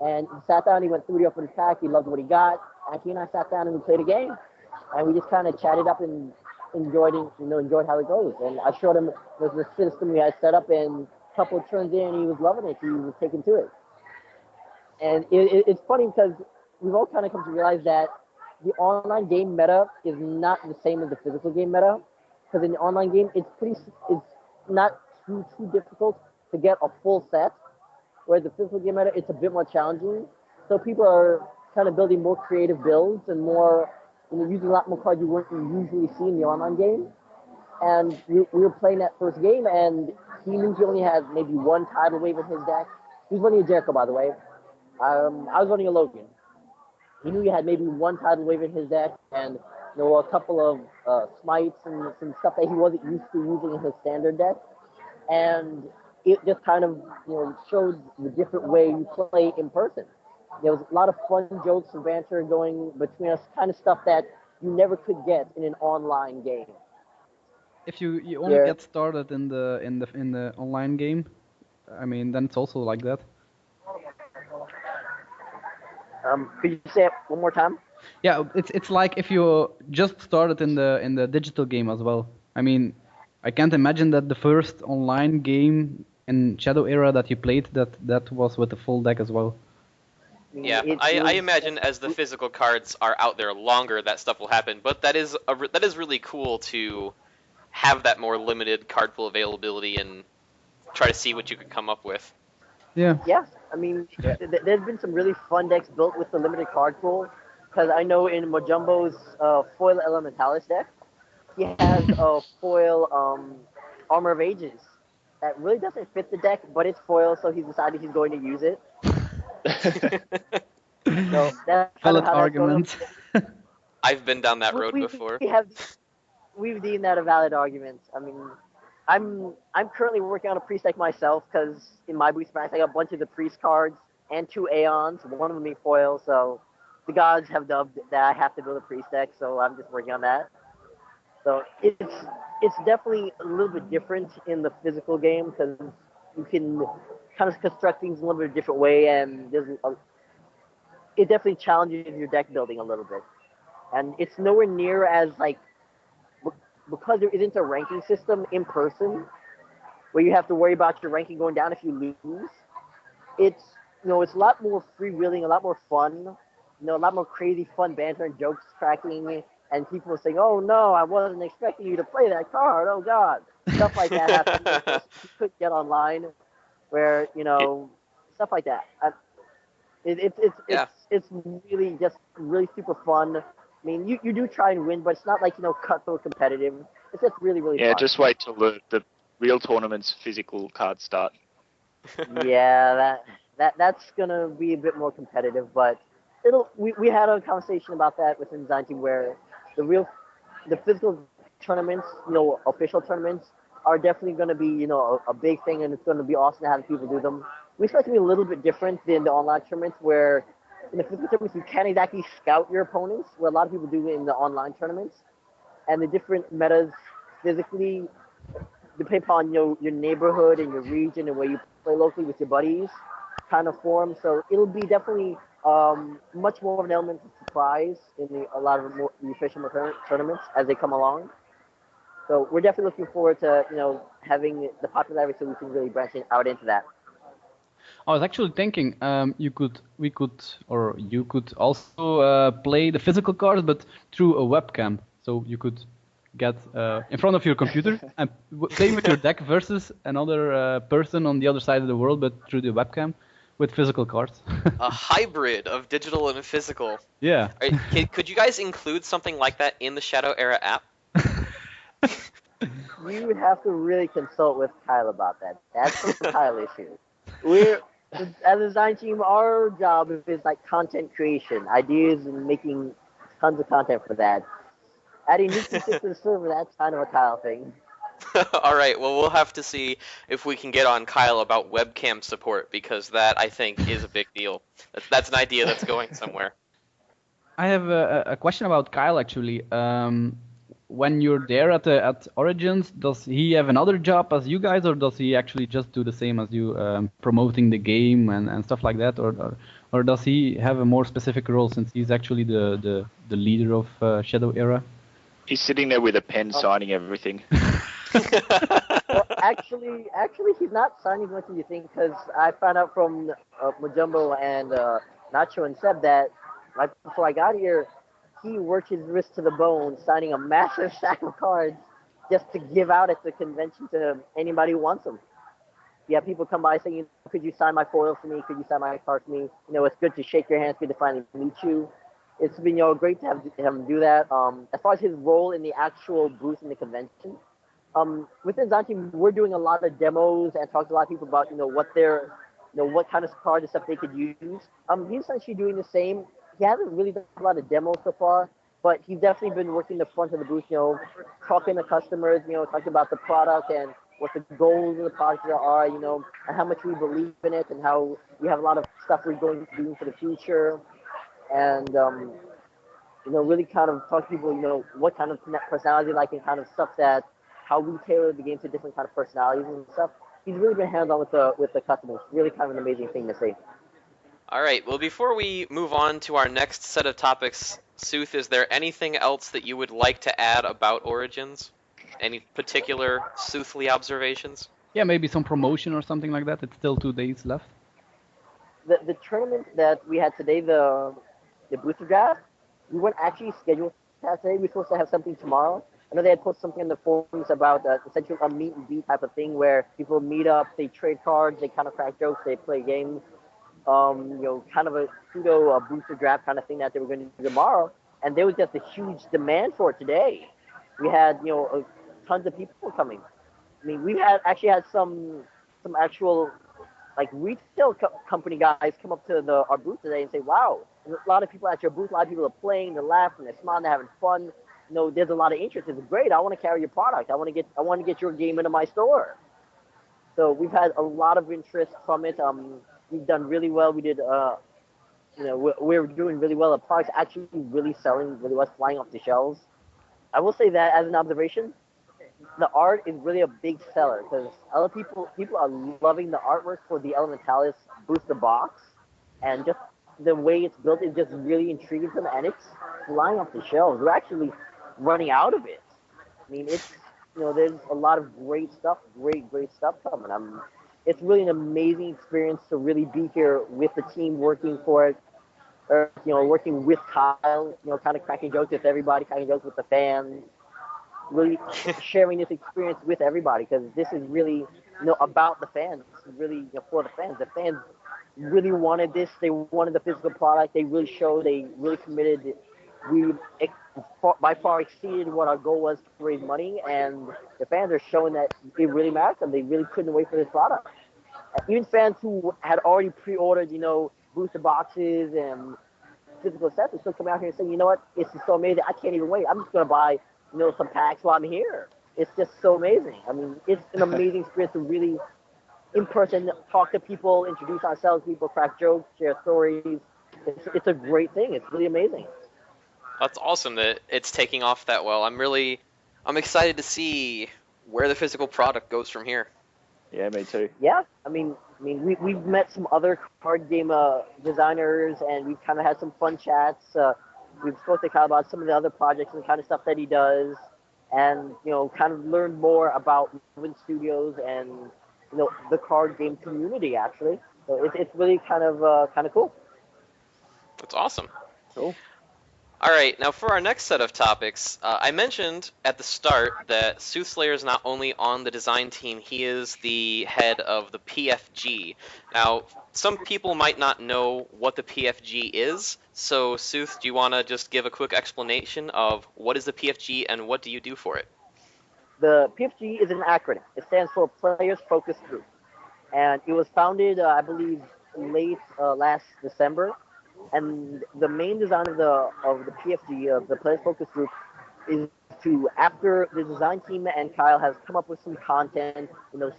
and he sat down, he went through the opening pack, he loved what he got, and he and I sat down and we played a game. And we just kind of chatted up and enjoyed how it goes. And I showed him the system we had set up, and a couple of turns in, he was loving it. He was taking to it. And it's funny because we've all kind of come to realize that the online game meta is not the same as the physical game meta. Because in the online game, it's not too difficult to get a full set, whereas the physical game meta, it's a bit more challenging. So people are kind of building more creative builds and more, using a lot more cards you wouldn't usually see in the online game. And we were playing that first game, and he knew he only had maybe one tidal wave in his deck. He was running a Jericho, by the way. I was running a Logan. He knew he had maybe one tidal wave in his deck, and a couple of smites and some stuff that he wasn't used to using in his standard deck. And it just kind of, showed the different way you play in person. There was a lot of fun jokes and banter going between us, kind of stuff that you never could get in an online game. If you only get started in the online game, I mean, then it's also like that. Could you say it one more time? Yeah, it's like if you just started in the digital game as well. I mean, I can't imagine that the first online game in Shadow Era that you played that was with the full deck as well. Yeah, I imagine as the physical cards are out there longer, that stuff will happen. But that is really cool to have that more limited card pool availability and try to see what you can come up with. Yeah. Yeah, I mean, there's been some really fun decks built with the limited card pool. Because I know in Mojumbo's foil Elementalis deck, he has a foil Armor of Ages that really doesn't fit the deck, but it's foil, so he's decided he's going to use it. So that's valid argument. I've been down that road before. We've deemed that a valid argument. I mean, I'm currently working on a priest deck myself because in my boost packs I got a bunch of the priest cards and 2 Aeons, one of them being foil, so the gods have dubbed that I have to build a priest deck, so I'm just working on that. So it's definitely a little bit different in the physical game because you can kind of construct things in a little bit different way, and it definitely challenges your deck building a little bit. And it's nowhere near as because there isn't a ranking system in person where you have to worry about your ranking going down if you lose. It's it's a lot more freewheeling, a lot more fun. A lot more crazy fun banter and jokes cracking, and people saying, "Oh no, I wasn't expecting you to play that card. Oh God," stuff like that happens. You could get online, where stuff like that. It's really just really super fun. I mean, you do try and win, but it's not like cutthroat competitive. It's just really fun. Yeah, just wait till the real tournament's physical cards start. Yeah, that's gonna be a bit more competitive, but. We had a conversation about that within the design team where the physical tournaments, official tournaments are definitely going to be, a big thing, and it's going to be awesome to have people do them. We expect to be a little bit different than the online tournaments where in the physical tournaments you can't exactly scout your opponents, where a lot of people do in the online tournaments. And the different metas physically depend upon your neighborhood and your region and where you play locally with your buddies kind of form. So it'll be definitely much more of an element of surprise in a lot of the official tournaments as they come along. So we're definitely looking forward to having the popularity so we can really branch out into that. I was actually thinking you could also play the physical cards, but through a webcam. So you could get in front of your computer and play with your deck versus another person on the other side of the world, but through the webcam. with physical cards. A hybrid of digital and physical. Yeah. Could you guys include something like that in the Shadow Era app? You would have to really consult with Kyle about that. That's a Kyle issue. We're, as a design team, our job is like content creation, ideas, and making tons of content for that. Adding new features to the server, that's kind of a Kyle thing. All right, well, we'll have to see if we can get on Kyle about webcam support, because that, I think, is a big deal. That's an idea that's going somewhere. I have a question about Kyle, actually. When you're there at Origins, does he have another job as you guys, or does he actually just do the same as you, promoting the game and stuff like that, or does he have a more specific role since he's actually the leader of Shadow Era? He's sitting there with a pen signing everything. Well, actually, he's not signing as much as you think, because I found out from Majumbo and Nacho and Seb that right before I got here, he worked his wrist to the bone, signing a massive stack of cards just to give out at the convention to anybody who wants them. Yeah, people come by saying, could you sign my foil for me? Could you sign my card for me? It's good to shake your hand. It's good to finally meet you. It's been great to have him do that. As far as his role in the actual booth in the convention, within Design Team, we're doing a lot of demos and talking to a lot of people about what their what kind of cards and stuff they could use. He's essentially doing the same. He hasn't really done a lot of demos so far, but he's definitely been working the front of the booth. Talking to customers. Talking about the product and what the goals of the product are. And how much we believe in it, and how we have a lot of stuff we're going to do for the future. And really kind of talk to people, what kind of personality like, and kind of stuff that how we tailor the game to different kind of personalities and stuff. He's really been hands-on with the customers. Really kind of an amazing thing to see. All right. Well, before we move on to our next set of topics, Sooth, is there anything else that you would like to add about Origins? Any particular Soothly observations? Yeah, maybe some promotion or something like that. It's still 2 days left. The tournament that we had today, the booster draft, we weren't actually scheduled to have today. We were supposed to have something tomorrow. I know they had posted something in the forums about essentially a meet and beat type of thing where people meet up, they trade cards, they kind of crack jokes, they play games. Kind of a pseudo booster draft kind of thing that they were going to do tomorrow. And there was just a huge demand for it today. We had tons of people coming. I mean, we've actually had some actual like retail company guys come up to our booth today and say, wow, there's a lot of people at your booth, a lot of people are playing, they're laughing, they're smiling, they're having fun. There's a lot of interest. It's great. I want to carry your product. I want to get your game into my store. So we've had a lot of interest from it. We've done really well. We did, we're doing really well. The product's actually really selling really well, flying off the shelves. I will say that as an observation, the art is really a big seller because other people are loving the artwork for the Elementalis booster box, and just the way it's built is just really intriguing them, and it's flying off the shelves. We're actually running out of it. I mean, it's there's a lot of great stuff coming. It's really an amazing experience to really be here with the team working for it. Or, working with Kyle, kind of cracking jokes with everybody, cracking jokes with the fans. Really sharing this experience with everybody because this is really, about the fans. This is really for the fans. The fans really wanted this. They wanted the physical product. They really showed. They really committed. We by far exceeded what our goal was to raise money, and the fans are showing that it really matters to them. They really couldn't wait for this product. Even fans who had already pre-ordered, booster boxes and physical sets are still coming out here and saying, you know what, this is so amazing. I can't even wait. I'm just going to buy some packs while I'm here. It's just so amazing. I mean, it's an amazing experience to really, in person, talk to people, introduce ourselves to people, crack jokes, share stories. It's a great thing. It's really amazing. That's awesome that it's taking off that well. I'm excited to see where the physical product goes from here. Yeah, me too. Yeah, I mean, we've met some other card game designers, and we've kind of had some fun chats. We've spoken to Kyle about some of the other projects and the kind of stuff that he does, and kind of learned more about Wulven Studios and the card game community actually. So it's really kind of cool. That's awesome. Cool. All right, now for our next set of topics, I mentioned at the start that Soothslyr is not only on the design team, he is the head of the PFG. Now, some people might not know what the PFG is, so Sooth, do you want to just give a quick explanation of what is the PFG and what do you do for it? The PFG is an acronym. It stands for Players Focus Group, and it was founded, I believe, late last December. And the main design of the PFG, of the Players Focus Group, is to, after the design team and Kyle has come up with some content,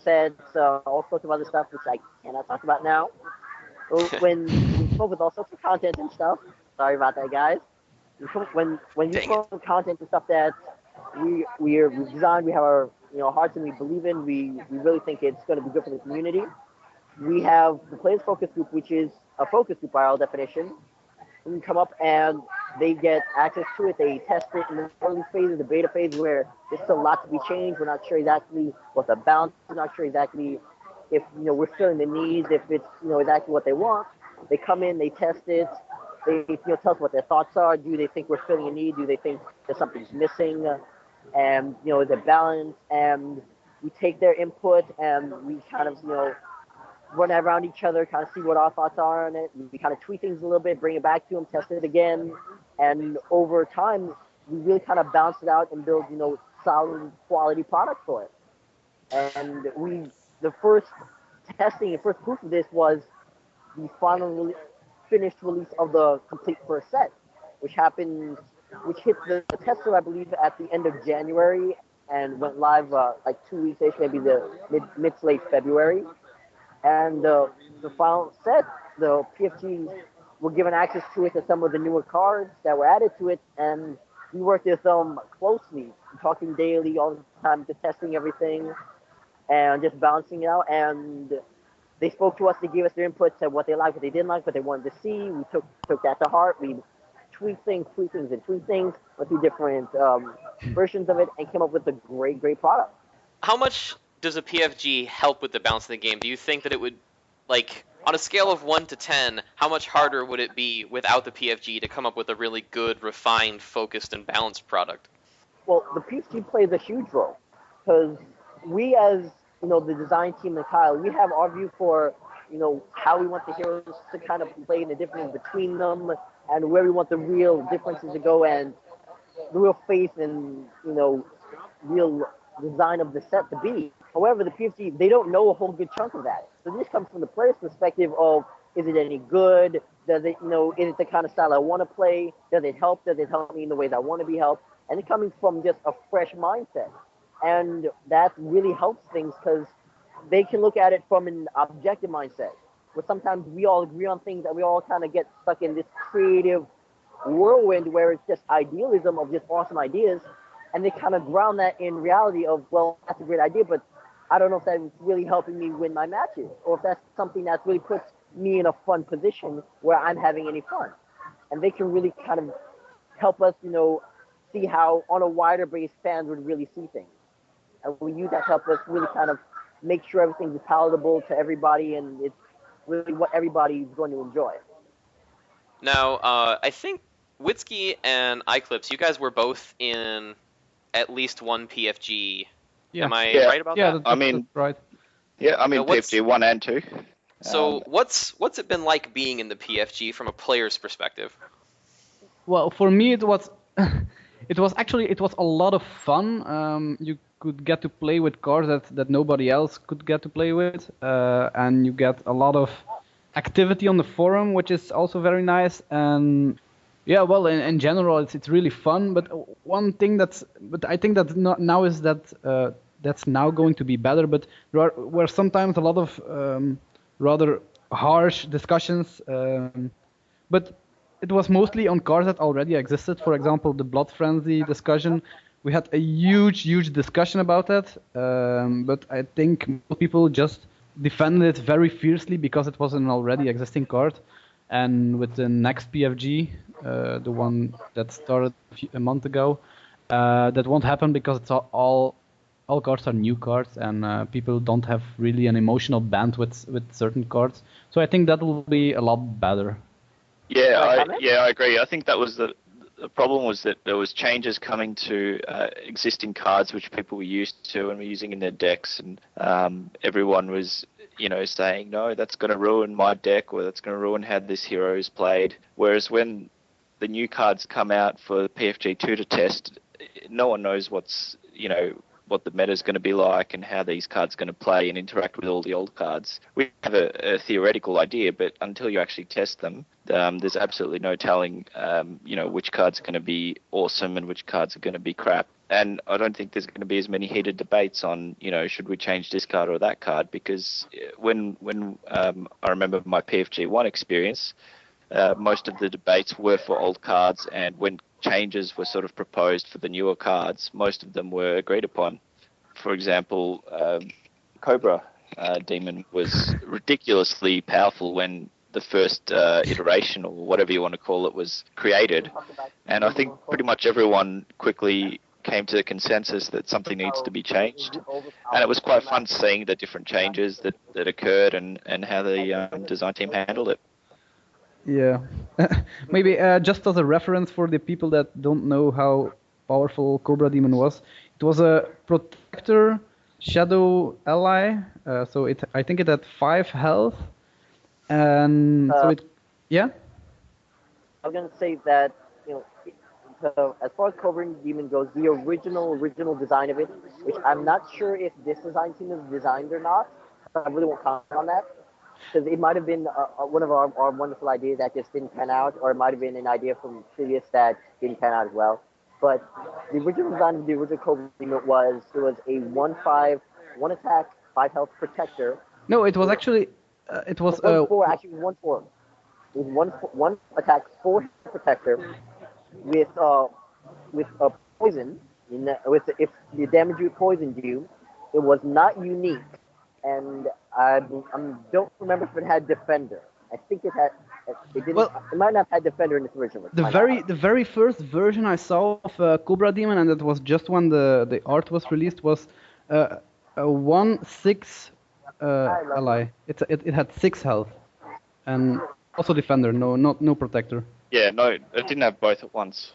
sets, all sorts of other stuff, which I cannot talk about now. When we come up with all sorts of content and stuff, sorry about that, guys. When you come up with content and stuff that we've designed, we have our hearts and we believe in, we really think it's going to be good for the community. We have the Players Focus Group, which is a focus group by all definition. We can come up and they get access to it. They test it in the early phase, the beta phase, where there's still a lot to be changed. We're not sure exactly what the balance is. We're not sure exactly if we're filling the needs, if it's exactly what they want. They come in, they test it. They tell us what their thoughts are. Do they think we're filling a need? Do they think that something's missing? And is it balanced? And we take their input and we kind of run around each other, kind of see what our thoughts are on it. We kind of tweak things a little bit, bring it back to them, test it again, and over time, we really kind of bounce it out and build, solid quality product for it. And the first testing, the first proof of this was the final finished release of the complete first set, which hit the tester, I believe, at the end of January and went live like 2 weeks-ish, maybe the mid to late February. And the final set, the PFGs were given access to it to some of the newer cards that were added to it, and we worked with them closely, talking daily all the time, just testing everything and just balancing it out. And they spoke to us, they gave us their input, said what they liked, what they didn't like, what they wanted to see. We took that to heart. We tweak things, went through different versions of it, and came up with a great product. How much does a PFG help with the balance of the game? Do you think that it would, like, on a scale of 1 to 10, how much harder would it be without the PFG to come up with a really good, refined, focused, and balanced product? Well, the PFG plays a huge role, because we as, the design team and Kyle, we have our view for, how we want the heroes to kind of play and the difference between them, and where we want the real differences to go, and the real faith and, real design of the set to be. However, the PFG, they don't know a whole good chunk of that. So this comes from the player's perspective of, is it any good? Does it, is it the kind of style I want to play? Does it help? Does it help me in the ways I want to be helped? And it's coming from just a fresh mindset. And that really helps things because they can look at it from an objective mindset, where sometimes we all agree on things and we all kind of get stuck in this creative whirlwind where it's just idealism of just awesome ideas. And they kind of ground that in reality of, well, that's a great idea, but I don't know if that's really helping me win my matches, or if that's something that really puts me in a fun position where I'm having any fun. And they can really kind of help us, see how on a wider base fans would really see things. And we use that to help us really kind of make sure everything's palatable to everybody and it's really what everybody's going to enjoy. Now, I think Wtzky and iClipse, you guys were both in at least one PFG. Yeah. Am I right about that? that? That's right. Yeah, I mean PFG 1 and 2. So what's it been like being in the PFG from a player's perspective? Well, for me it was it was a lot of fun. You could get to play with cards that nobody else could get to play with, and you get a lot of activity on the forum, which is also very nice. And yeah, well, in general, it's really fun. But one thing but I think that now is that that's now going to be better. But there were sometimes a lot of rather harsh discussions. But it was mostly on cards that already existed. For example, the Blood Frenzy discussion. We had a huge discussion about that. But I think most people just defended it very fiercely because it was an already existing card. And with the next PFG, the one that started a month ago, that won't happen because it's all cards are new cards and people don't have really an emotional bandwidth with certain cards. So I think that will be a lot better. Yeah, I agree. I think that was the problem was that there was changes coming to existing cards which people were used to and were using in their decks, and everyone was, saying, no, that's going to ruin my deck, or that's going to ruin how this hero is played. Whereas when the new cards come out for PFG2 to test, no one knows what the meta is going to be like and how these cards are going to play and interact with all the old cards. We have a theoretical idea, but until you actually test them, there's absolutely no telling, which cards are going to be awesome and which cards are going to be crap. And I don't think there's going to be as many heated debates on, should we change this card or that card? Because when I remember my PFG1 experience, most of the debates were for old cards, and when changes were sort of proposed for the newer cards, most of them were agreed upon. For example, Cobra Demon was ridiculously powerful when the first iteration, or whatever you want to call it, was created. And I think pretty much everyone quickly came to the consensus that something needs to be changed. And it was quite fun seeing the different changes that occurred and how the design team handled it. Yeah, maybe just as a reference for the people that don't know how powerful Cobra Demon was, it was a protector shadow ally, so I think it had 5 health, and so it, yeah? I was going to say that, so as far as Cobra Demon goes, the original design of it, which I'm not sure if this design team is designed or not, so I really won't comment on that. Because it might have been one of our wonderful ideas that just didn't pan out, or it might have been an idea from previous that didn't pan out as well. But the original design of the original Cobra Demon was a 1/5, 1 attack, 5 health protector. No, it was actually it was 1/4. Actually, 1/4. It was one attack, 4 protector with a poison. If the damage you poisoned you, it was not unique. And I don't remember if it had Defender. I think it had. It didn't. Well, it might not have had Defender in its original. The very first version I saw of Cobra Demon, and that was just when the art was released, was a 1/6 ally. It had 6 health, and also Defender. No protector. Yeah, no, it didn't have both at once.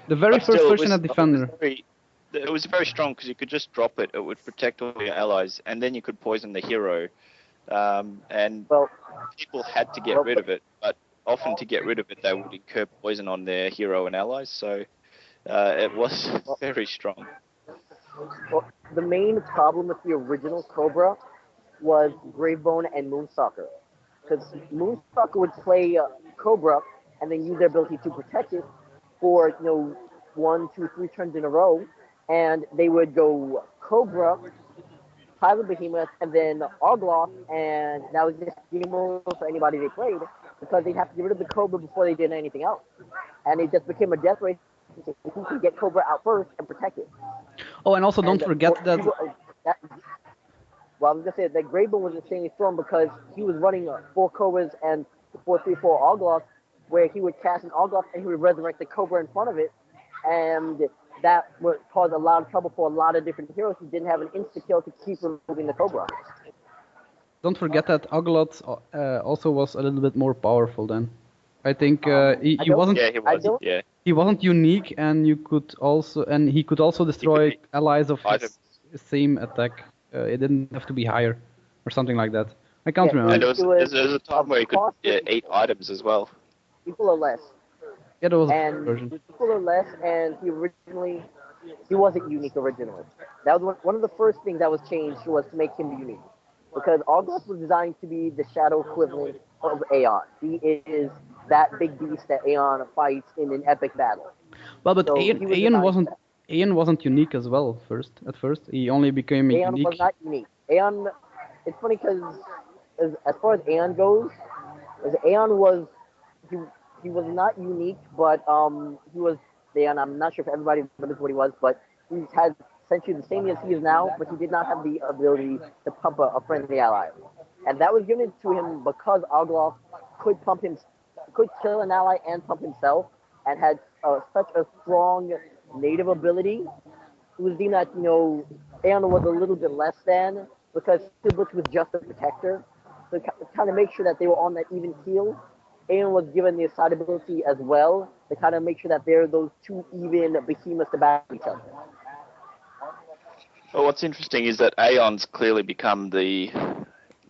The very first version had Defender. It was very strong because you could just drop it. It would protect all your allies, and then you could poison the hero. And people had to get rid of it, but often to get rid of it, they would incur poison on their hero and allies. So it was very strong. Well, the main problem with the original Cobra was Gravebone and Moonstalker, because Moonstalker would play Cobra and then use their ability to protect it for 1, 2, 3 turns in a row. And they would go Cobra, Pilot Behemoth, and then Argloth, and that was just game over for anybody they played, because they'd have to get rid of the Cobra before they did anything else. And it just became a death race who could get Cobra out first and protect it. Oh, and also don't forget that... Well, I was going to say that Graybone was insanely strong because he was running 4 Cobras and 4, 3, 4 Argloths, where he would cast an Argloth and he would resurrect the Cobra in front of it, and that would cause a lot of trouble for a lot of different heroes who didn't have an insta-kill to keep removing the Cobra. Don't forget that Argloth also was a little bit more powerful then. I think he wasn't. Yeah, he was. Yeah. He wasn't unique, and he could also destroy allies of his same attack. It didn't have to be higher, or something like that. I can't remember. And there was a time where you could get 8 items as well. Equal or less. Yeah, there was a version. Equal or less, and he wasn't unique originally. That was one of the first things that was changed, was to make him unique. Because Argloth was designed to be the shadow equivalent of Aeon. He is that big beast that Aeon fights in an epic battle. Well, but so Aeon wasn't unique as well. At first, he only became Aeon unique. Aeon was not unique. Aeon, it's funny because as far as Aeon goes, Aeon was he was not unique, but he was Aeon. I'm not sure if everybody remembers what he was, but he had essentially the same as he is now, but he did not have the ability to pump a friendly ally, and that was given to him because Argloth could kill an ally and pump himself, and had such a strong native ability. It was deemed that Aeon was a little bit less than, because Siblitz was just a protector, so kind of make sure that they were on that even keel. Aeon was given the side ability as well to kind of make sure that they're those two even behemoths to battle each other. Well, what's interesting is that Aeon's clearly become the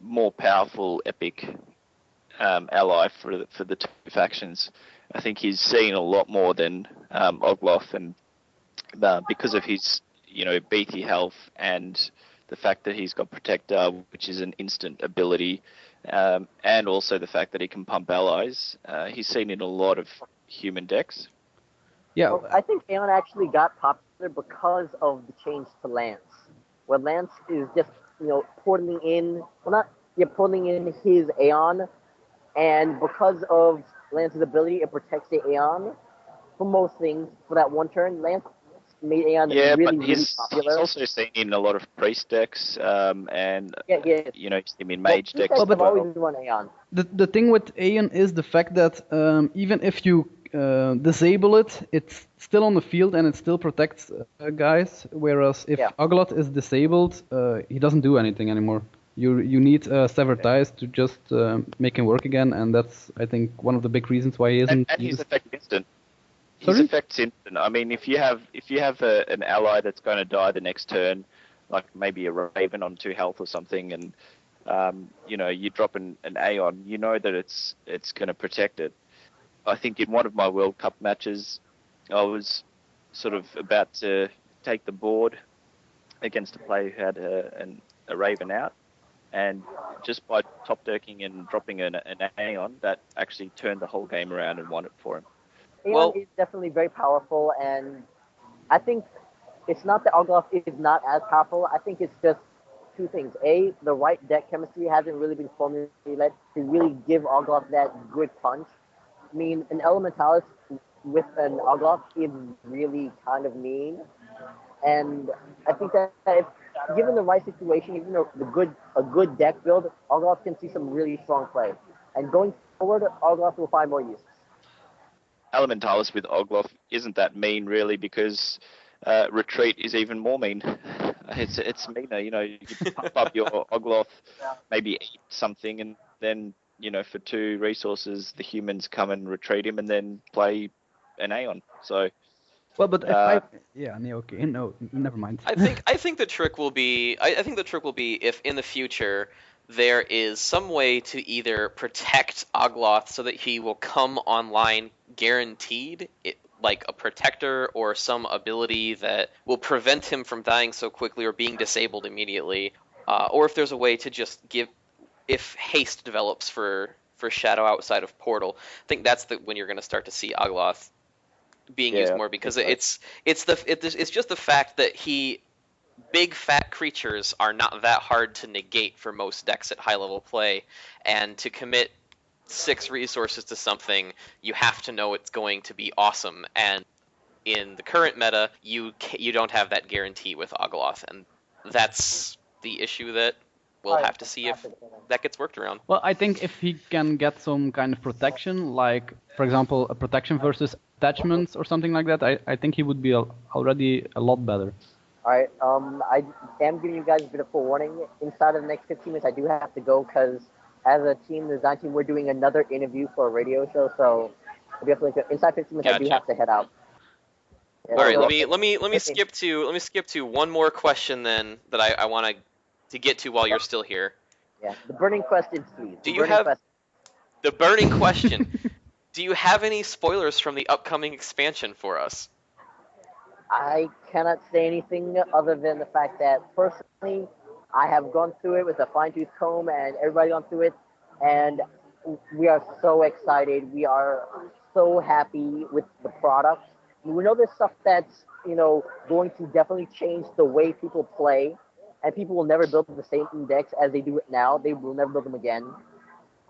more powerful epic ally for the two factions. I think he's seen a lot more than Ogloth, and because of his beefy health and the fact that he's got Protector, which is an instant ability, and also the fact that he can pump allies, he's seen in a lot of human decks. Yeah, well, I think Aeon actually got popular because of the change to Lance, where Lance is just portaling in, portaling in his Aeon, and because of Lance's ability, it protects the Aeon for most things for that one turn. Lance made Aeon really popular. He's also seen in a lot of priest decks, and he's seen in mage decks. Well, but always run Aeon. The thing with Aeon is the fact that even if you disable it, it's still on the field and it still protects guys. Whereas if Ogloth is disabled, he doesn't do anything anymore. You need Severed Ties to just make him work again, and that's, I think, one of the big reasons why he isn't. And his effect instant. Sorry? His effect's instant. I mean, if you have an ally that's going to die the next turn, like maybe a Raven on 2 health or something, and you drop an Aeon, you know that it's going to protect it. I think in one of my World Cup matches, I was sort of about to take the board against a player who had a Raven out, and just by top decking and dropping an Aeon, that actually turned the whole game around and won it for him. Aeon is definitely very powerful, and I think it's not that Ogloth is not as powerful. I think it's just two things. A, the right deck chemistry hasn't really been formulated to really give Ogloth that good punch. I mean, an Elementalis with an Ogloth is really kind of mean, and I think that if given the right situation, even a good deck build, Ogloth can see some really strong play. And going forward, Ogloth will find more uses. Elementalis with Ogloth isn't that mean really, because Retreat is even more mean. It's meaner, you can pump up your Ogloth, maybe eat something, and then for 2 resources the humans come and retreat him and then play an Aeon. So well, but no, never mind. I think the trick will be if in the future there is some way to either protect Ogloth so that he will come online guaranteed, like a protector or some ability that will prevent him from dying so quickly or being disabled immediately, or if there's a way to just if haste develops for Shadow outside of Portal. I think that's when you're going to start to see Ogloth being used more, because it's just the fact that big fat creatures are not that hard to negate for most decks at high level play, and to commit 6 resources to something, you have to know it's going to be awesome, and in the current meta you don't have that guarantee with Ogloth, and that's the issue that we'll have to see if that gets worked around. Well, I think if he can get some kind of protection, like, for example, a protection versus attachments or something like that, I think he would be already a lot better. Alright, I am giving you guys a bit of forewarning. Inside of the next 15 minutes, I do have to go, because as a team, the design team, we're doing another interview for a radio show, so inside 15 minutes, I do have to head out. All right, let me skip to one more question then that I want to get to while you're still here. Yeah, the burning question, please. The burning question? Do you have any spoilers from the upcoming expansion for us? I cannot say anything other than the fact that personally, I have gone through it with a fine-tooth comb, and everybody gone through it, and we are so excited. We are so happy with the product. We know there's stuff that's going to definitely change the way people play, and people will never build the same decks as they do it now. They will never build them again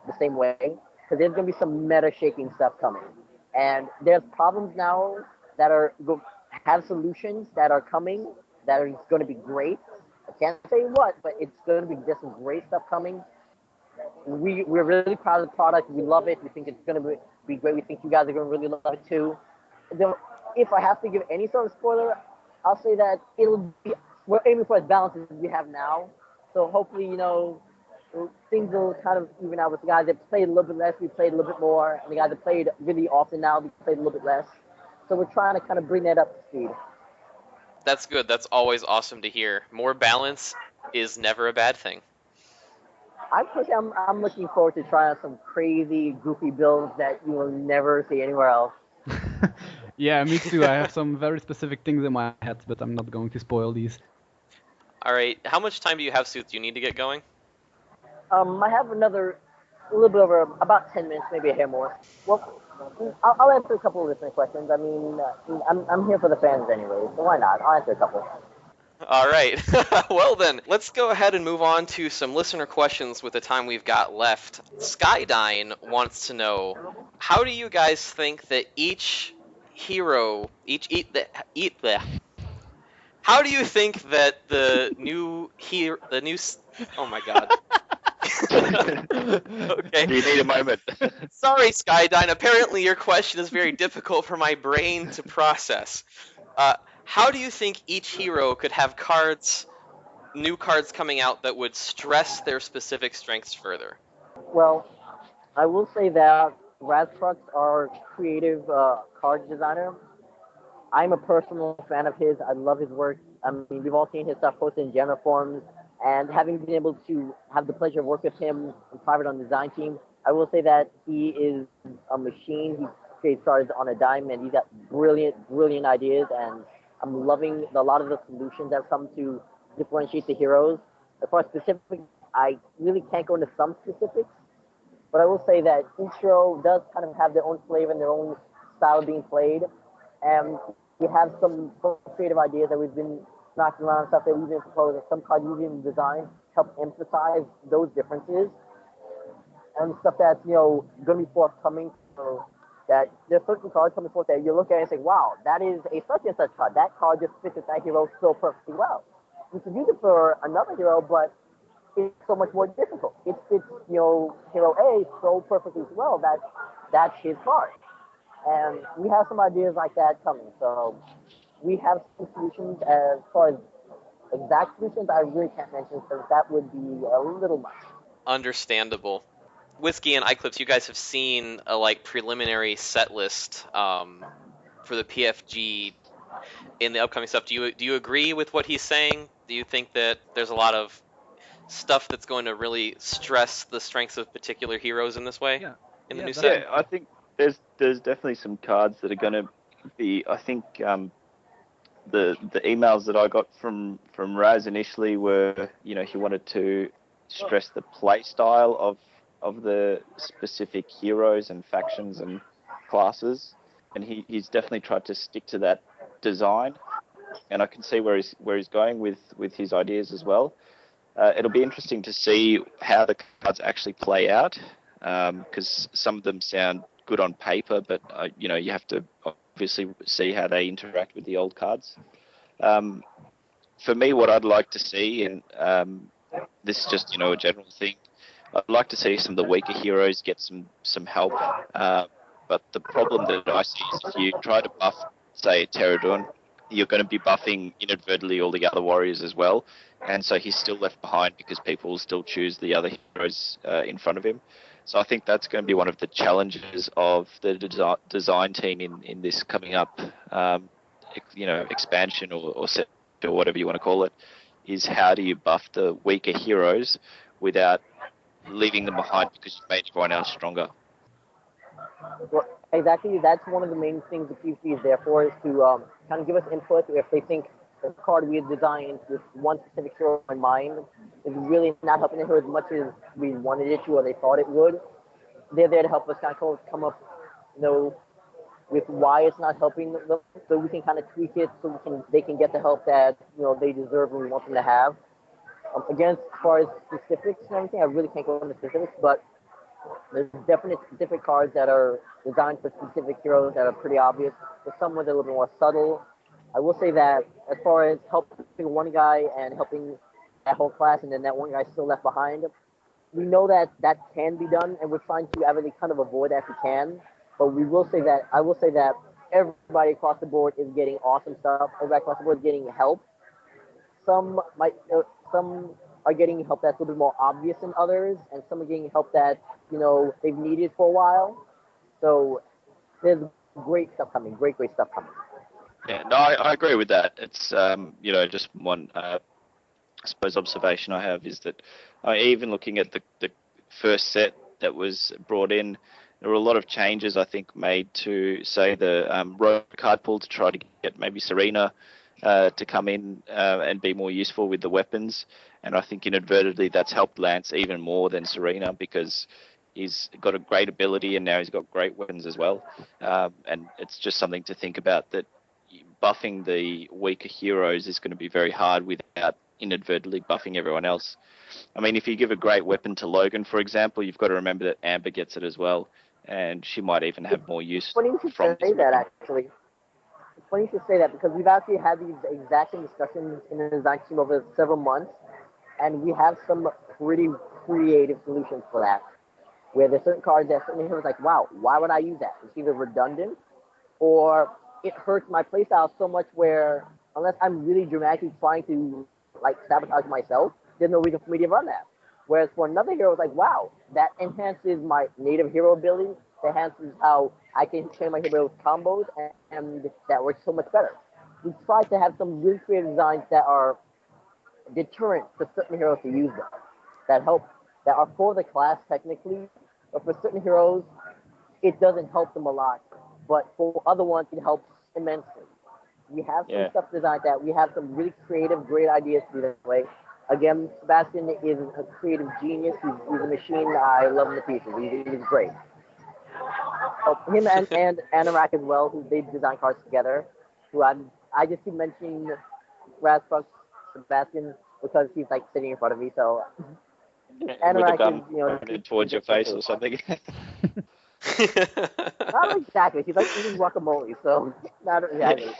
the same way, because there's going to be some meta-shaking stuff coming. And there's problems now that have solutions that are coming that are going to be great. I can't say what, but it's going to be just some great stuff coming. We're really proud of the product. We love it. We think it's going to be great. We think you guys are going to really love it too. If I have to give any sort of spoiler, I'll say that we're aiming for as balanced as we have now. So hopefully, things will kind of even out with the guys that played a little bit less. We played a little bit more, and the guys that played really often now we played a little bit less. So we're trying to kind of bring that up to speed. That's good. That's always awesome to hear. More balance is never a bad thing. I'm looking forward to trying some crazy, goofy builds that you will never see anywhere else. Yeah, me too. I have some very specific things in my head, but I'm not going to spoil these. All right. How much time do you have, Sooth? Do you need to get going? I have a little bit over about 10 minutes, maybe a hair more. Well, I'll answer a couple of listener questions. I mean, I'm here for the fans anyway, so why not? I'll answer a couple. All right. Well then, let's go ahead and move on to some listener questions with the time we've got left. Skydyne wants to know, how do you guys think that each hero, how do you think that oh my god. Okay. Do you need a moment? Sorry, Skydyne. Apparently your question is very difficult for my brain to process. How do you think each hero could have new cards coming out that would stress their specific strengths further? Well, I will say that Razkrux, our creative card designer, I'm a personal fan of his. I love his work. I mean, we've all seen his stuff posted in Jammer forums, and having been able to have the pleasure of working with him in private on the design team, I will say that he is a machine. He creates cards on a dime, and he's got brilliant, brilliant ideas, and I'm loving a lot of the solutions that have come to differentiate the heroes. As far as specifics, I really can't go into some specifics, but I will say that each hero does kind of have their own flavor and their own style being played, and we have some creative ideas that we've been knocking around, stuff that we've been proposing, some cards we've been designed help emphasize those differences, and stuff that's, going to be forthcoming. So that there's certain cards coming forth that you look at and say, wow, that is a such and such card. That card just fits with that hero so perfectly well. You could use it for another hero, but it's so much more difficult. It fits, hero A so perfectly well that that's his card. And we have some ideas like that coming. So we have some solutions. As far as exact solutions, I really can't mention because that would be a little much. Understandable. Wtzky and iClipse, you guys have seen a preliminary set list for the PFG in the upcoming stuff. Do you agree with what he's saying? Do you think that there's a lot of stuff that's going to really stress the strengths of particular heroes in this way? Yeah. In the new set? Yeah, I think there's definitely some cards that are going to be. I think the emails that I got from Raz initially were, he wanted to stress the play style of the specific heroes and factions and classes, and he's definitely tried to stick to that design, and I can see where he's going with his ideas as well. It'll be interesting to see how the cards actually play out, because some of them sound good on paper, but you have to obviously see how they interact with the old cards. For me, what I'd like to see, and this is just a general thing, I'd like to see some of the weaker heroes get some help. But the problem that I see is if you try to buff, say, Pterodon, you're going to be buffing inadvertently all the other warriors as well, and so he's still left behind because people will still choose the other heroes in front of him. So I think that's going to be one of the challenges of the design team in this coming up, expansion or set or whatever you want to call it, is how do you buff the weaker heroes without leaving them behind because you've made everyone else stronger. Well, exactly. That's one of the main things the PvP is there for, is to kind of give us input if they think the card we had designed with one specific hero in mind is really not helping the hero as much as we wanted it to or they thought it would. They're there to help us kind of come up, with why it's not helping them, so we can kind of tweak it so they can get the help that they deserve and we want them to have. Again, as far as specifics and everything, I really can't go into specifics, but there's definite specific cards that are designed for specific heroes that are pretty obvious. There's some where they're a little bit more subtle. I will say that as far as helping one guy and helping that whole class, and then that one guy still left behind, we know that that can be done, and we're trying to really kind of avoid that if we can. But I will say that everybody across the board is getting awesome stuff. Everybody across the board is getting help. Some are getting help that's a little bit more obvious than others, and some are getting help that, they've needed for a while. So there's great stuff coming, great stuff coming. Yeah, no, I agree with that. It's, just one, I suppose, observation I have is that even looking at the first set that was brought in, there were a lot of changes, I think, made to, say, the road card pool to try to get maybe Serena to come in and be more useful with the weapons. And I think inadvertently that's helped Lance even more than Serena because he's got a great ability and now he's got great weapons as well. And it's just something to think about, that buffing the weaker heroes is going to be very hard without inadvertently buffing everyone else. I mean, if you give a great weapon to Logan, for example, you've got to remember that Amber gets it as well, and she might even have more use from this weapon. Actually. It's funny you say that because we've actually had these exact same discussions in the design team over several months, and we have some pretty creative solutions for that. Where there's certain cards that certain heroes like, wow, why would I use that? It's either redundant or it hurts my playstyle so much where unless I'm really dramatically trying to sabotage myself, there's no reason for me to run that. Whereas for another hero, it's like, wow, that enhances my native hero ability, that enhances how I can train my heroes combos, and that works so much better. We try to have some really creative designs that are deterrent for certain heroes to use them, that are for the class technically, but for certain heroes, it doesn't help them a lot. But for other ones, it helps immensely. We have some stuff designed that we have some really creative, great ideas to do that way. Again, Sebastian is a creative genius. He's a machine. I love him to pieces. He's great. Him and Anorak as well, who they design cards together. Who I just keep mentioning Raspuck, Sebastian, because he's sitting in front of me. So Anorak is towards your face or something. Not exactly. He's eating guacamole, so not exactly.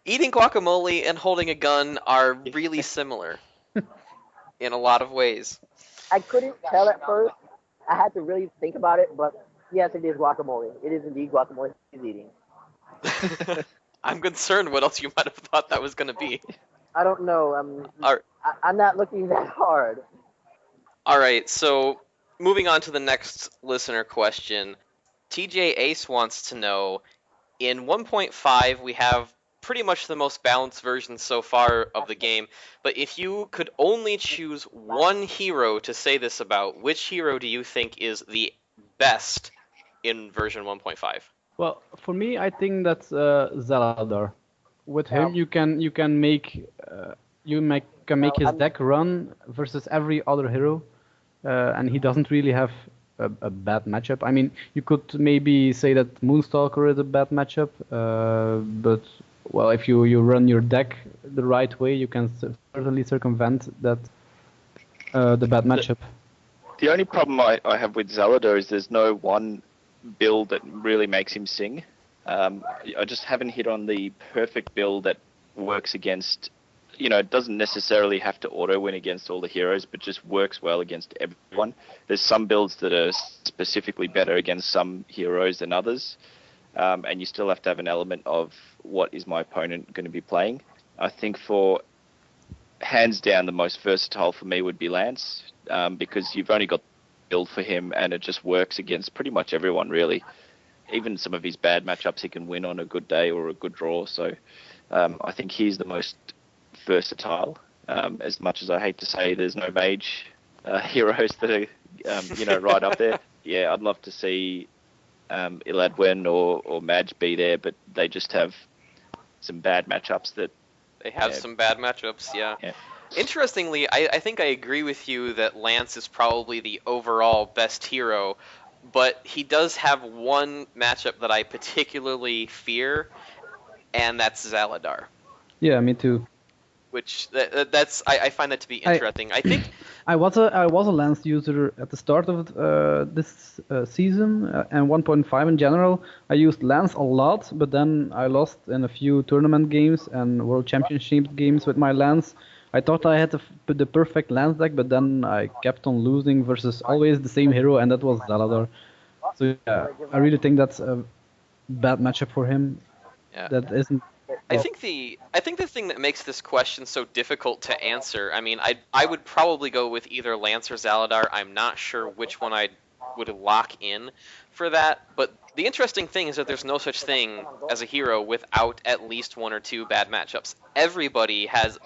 Eating guacamole and holding a gun are really similar in a lot of ways. I couldn't tell at first. I had to really think about it, but yes, it is guacamole. It is indeed guacamole he's eating. I'm concerned what else you might have thought that was going to be. I don't know. I'm not looking that hard. All right, so moving on to the next listener question. TJ Ace wants to know, in 1.5 we have pretty much the most balanced version so far of the game, but if you could only choose one hero to say this about, which hero do you think is the best in version 1.5? Well, for me, I think that's Zaladar. With him, you can make his deck run versus every other hero, and he doesn't really have a bad matchup. I mean, you could maybe say that Moonstalker is a bad matchup, but well, if you run your deck the right way, you can certainly circumvent that the bad matchup. The only problem I have with Zaladar is there's no one build that really makes him sing. I just haven't hit on the perfect build that works against, it doesn't necessarily have to auto-win against all the heroes, but just works well against everyone. There's some builds that are specifically better against some heroes than others, and you still have to have an element of what is my opponent going to be playing. I think for hands down the most versatile for me would be Lance, because you've only got build for him and it just works against pretty much everyone really. Even some of his bad matchups he can win on a good day or a good draw. So I think he's the most versatile. As much as I hate to say there's no mage heroes that are right up there. Yeah, I'd love to see Iladwen or Madge be there, but they just have some bad matchups that... They have some bad matchups, yeah. Interestingly, I think I agree with you that Lance is probably the overall best hero, but he does have one matchup that I particularly fear, and that's Zaladar. Yeah, me too. Which I find that to be interesting. I think I was a Lance user at the start of this season and 1.5 in general. I used Lance a lot, but then I lost in a few tournament games and World Championship games with my Lance. I thought I had the perfect Lance deck, but then I kept on losing versus always the same hero, and that was Zaladar. So yeah, I really think that's a bad matchup for him. Yeah. That isn't I think the thing that makes this question so difficult to answer, I mean, I would probably go with either Lance or Zaladar. I'm not sure which one I would lock in for that, but the interesting thing is that there's no such thing as a hero without at least one or two bad matchups. Everybody has,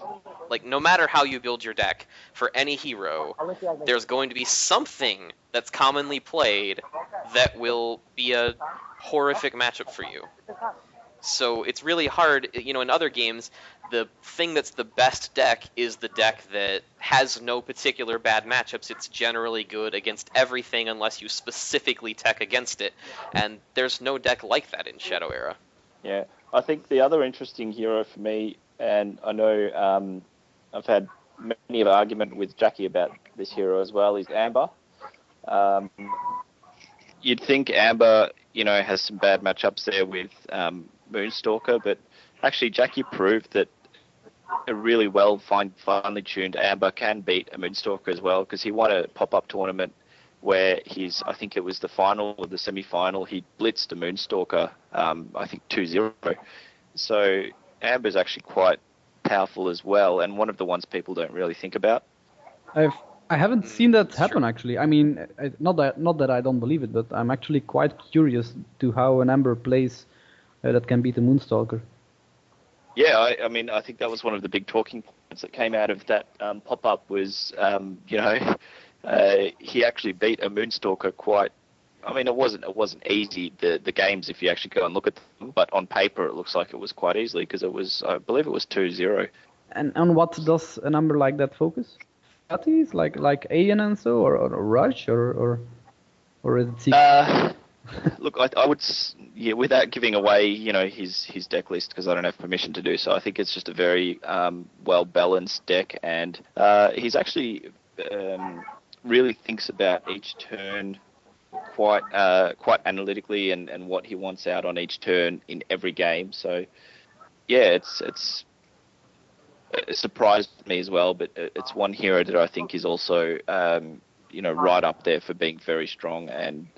like, no matter how you build your deck, for any hero, there's going to be something that's commonly played that will be a horrific matchup for you. So it's really hard, in other games, the thing that's the best deck is the deck that has no particular bad matchups. It's generally good against everything unless you specifically tech against it, and there's no deck like that in Shadow Era. Yeah, I think the other interesting hero for me, and I know I've had many of an argument with Jackie about this hero as well, is Amber. You'd think Amber, has some bad matchups there with Moonstalker, but actually Jackie proved that a really well finely tuned Amber can beat a Moonstalker as well, because he won a pop-up tournament where I think it was the final or the semi-final, he blitzed a Moonstalker, I think 2-0. So Amber's actually quite powerful as well, and one of the ones people don't really think about. I haven't seen that happen, actually. I mean, not that I don't believe it, but I'm actually quite curious to how an Amber plays that can beat a Moonstalker. Yeah, I mean, I think that was one of the big talking points that came out of that pop-up was, he actually beat a Moonstalker quite. I mean, it wasn't easy, the games, if you actually go and look at them, but on paper it looks like it was quite easily, because I believe it was 2-0. And on what does a number like that focus? Fatties, like Aeon and so, or Rush, or is it secret? Look, I would, without giving away, his deck list, because I don't have permission to do so. I think it's just a very well balanced deck, and he's actually really thinks about each turn quite analytically, and what he wants out on each turn in every game. So yeah, it surprised me as well, but it's one hero that I think is also right up there for being very strong, and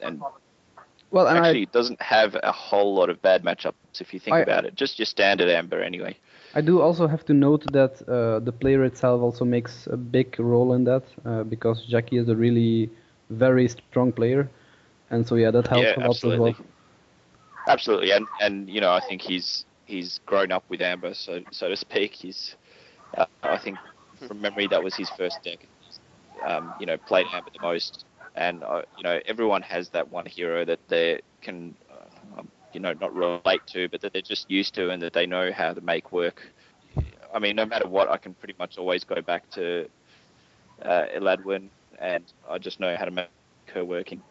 well, and actually doesn't have a whole lot of bad matchups if you think about it. Just your standard Amber anyway. I do also have to note that the player itself also makes a big role in that, because Jackie is a really very strong player, and so that helps a lot as well. Absolutely, and I think he's grown up with Amber, so to speak. I think from memory that was his first deck. Played Amber the most, and everyone has that one hero that they can not relate to, but that they're just used to and that they know how to make work. I mean, no matter what, I can pretty much always go back to Eladwin, and I just know how to make her work in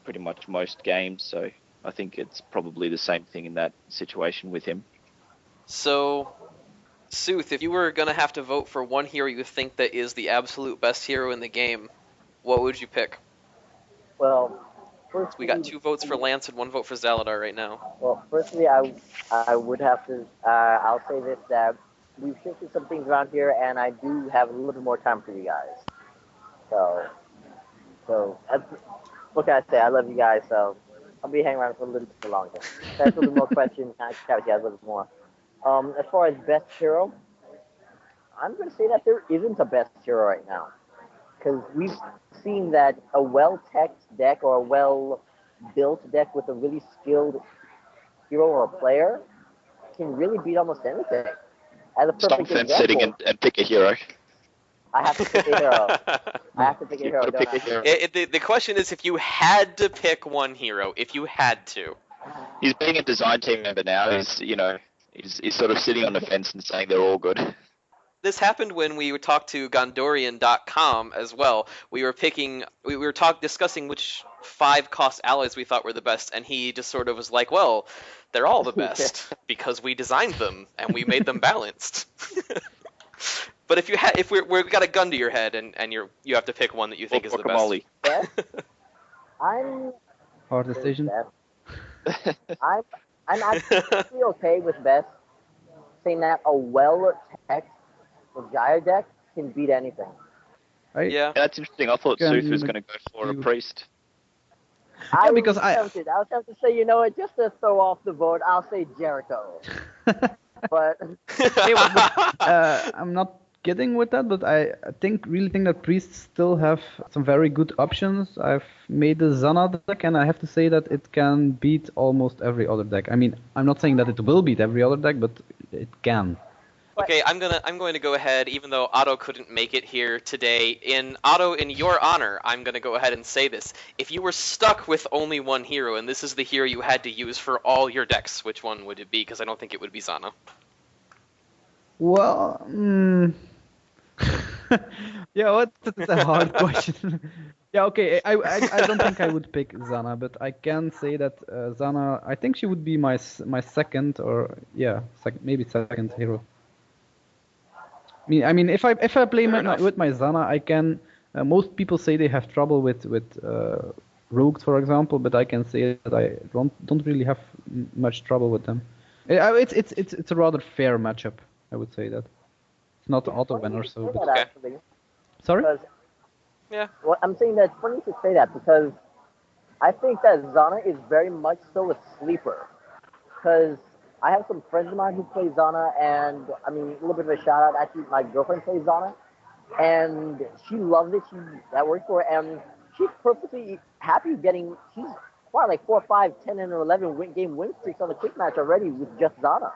pretty much most games, so I think it's probably the same thing in that situation with him. So, Sooth, if you were going to have to vote for one hero you think that is the absolute best hero in the game, what would you pick? Well, first we got 2 votes for Lance and 1 vote for Zaladar right now. Well, firstly, I would have to, I'll say this, that we've shifted some things around here, and I do have a little bit more time for you guys. So what can I say? I love you guys, so I'll be hanging around for a little bit longer. That's a little more questions, kind of chat with you guys a little bit more. As far as best hero, I'm going to say that there isn't a best hero right now, because we've seen that a well-teched deck or a well-built deck with a really skilled hero or a player can really beat almost anything. As a perfect example, sitting and pick a hero. I have to pick a hero. I have to pick a hero. The question is, if you had to pick one hero, if you had to. He's being a design team member now. He's sort of sitting on the fence and saying they're all good. This happened when we talked to Gondorian.com as well. We were discussing which 5-cost allies we thought were the best, and he just sort of was like, well, they're all the best because we designed them and we made them balanced. But if we've got a gun to your head and you have to pick one that you think is the best. Yeah? I'm hard decision. I'm actually okay with best, saying that a well-teched Jaya deck can beat anything. Right? Yeah, that's interesting. I thought Sooth was going to go for a priest. I was tempted to say, just to throw off the vote, I'll say Jericho. But I'm not kidding with that, but I really think that priests still have some very good options. I've made the Zana deck, and I have to say that it can beat almost every other deck. I mean, I'm not saying that it will beat every other deck, but it can. Okay, I'm going to go ahead, even though Otto couldn't make it here today. Otto, in your honor, I'm gonna go ahead and say this: if you were stuck with only one hero, and this is the hero you had to use for all your decks, which one would it be? Because I don't think it would be Zana. Well, yeah, that's a hard question. Yeah, okay, I don't think I would pick Zana, but I can say that Zana, I think she would be my second, or yeah, maybe second hero. I mean, if I play with my Zana, I can. Most people say they have trouble with rogues, for example, but I can say that I don't really have much trouble with them. It's a rather fair matchup, I would say that. It's not auto winner, so. But... Okay. Sorry. Yeah. Well, I'm saying that it's funny to say that because I think that Zana is very much so a sleeper. Because I have some friends of mine who play Zana, and I mean, a little bit of a shout out. Actually, my girlfriend plays Zana, and she loves it. That works for her, and she's perfectly happy getting. She's quite like 4, 5, 10, and 11 game win streaks on a quick match already with just Zana.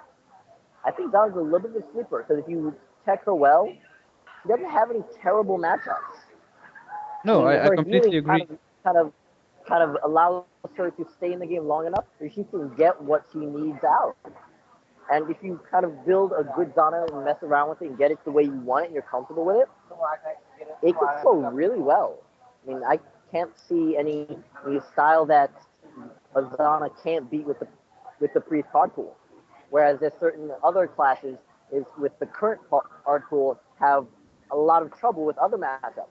I think Zana's a little bit of a sleeper because if you tech her well, she doesn't have any terrible matchups. No, I completely agree. Kind of allows her to stay in the game long enough so she can get what she needs out. And if you kind of build a good Zana and mess around with it and get it the way you want it and you're comfortable with it, it can flow really well. I mean, I can't see any style that a Zana can't beat with the priest card pool. Whereas there's certain other classes is with the current card pool have a lot of trouble with other matchups.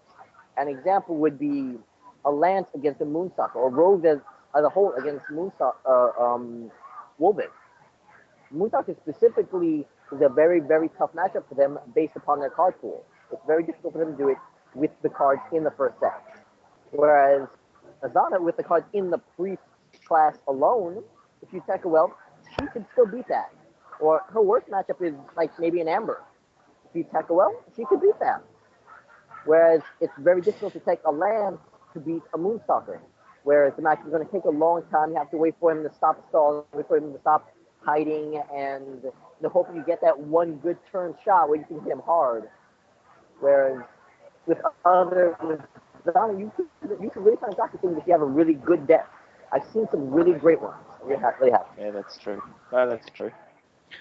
An example would be a Lance against a Moonstalker, or Rogue as a whole against Wulven. Moonstalker specifically is a very, very tough matchup for them based upon their card pool. It's very difficult for them to do it with the cards in the first set. Whereas Azana, with the cards in the priest class alone, if you tech her well, she can still beat that. Or her worst matchup is like maybe an Amber. If you tech her well, she could beat that. Whereas it's very difficult to take a Lance to beat a Moonstalker. Whereas the match is going to take a long time. You have to wait for him to stop stalling, wait for him to stop hiding, and hopefully you get that one good turn shot where you can hit him hard. Whereas with Zana, you can really find doctor things if you have a really good deck. I've seen some really great ones. Really happy. Yeah, that's true. No, that's true.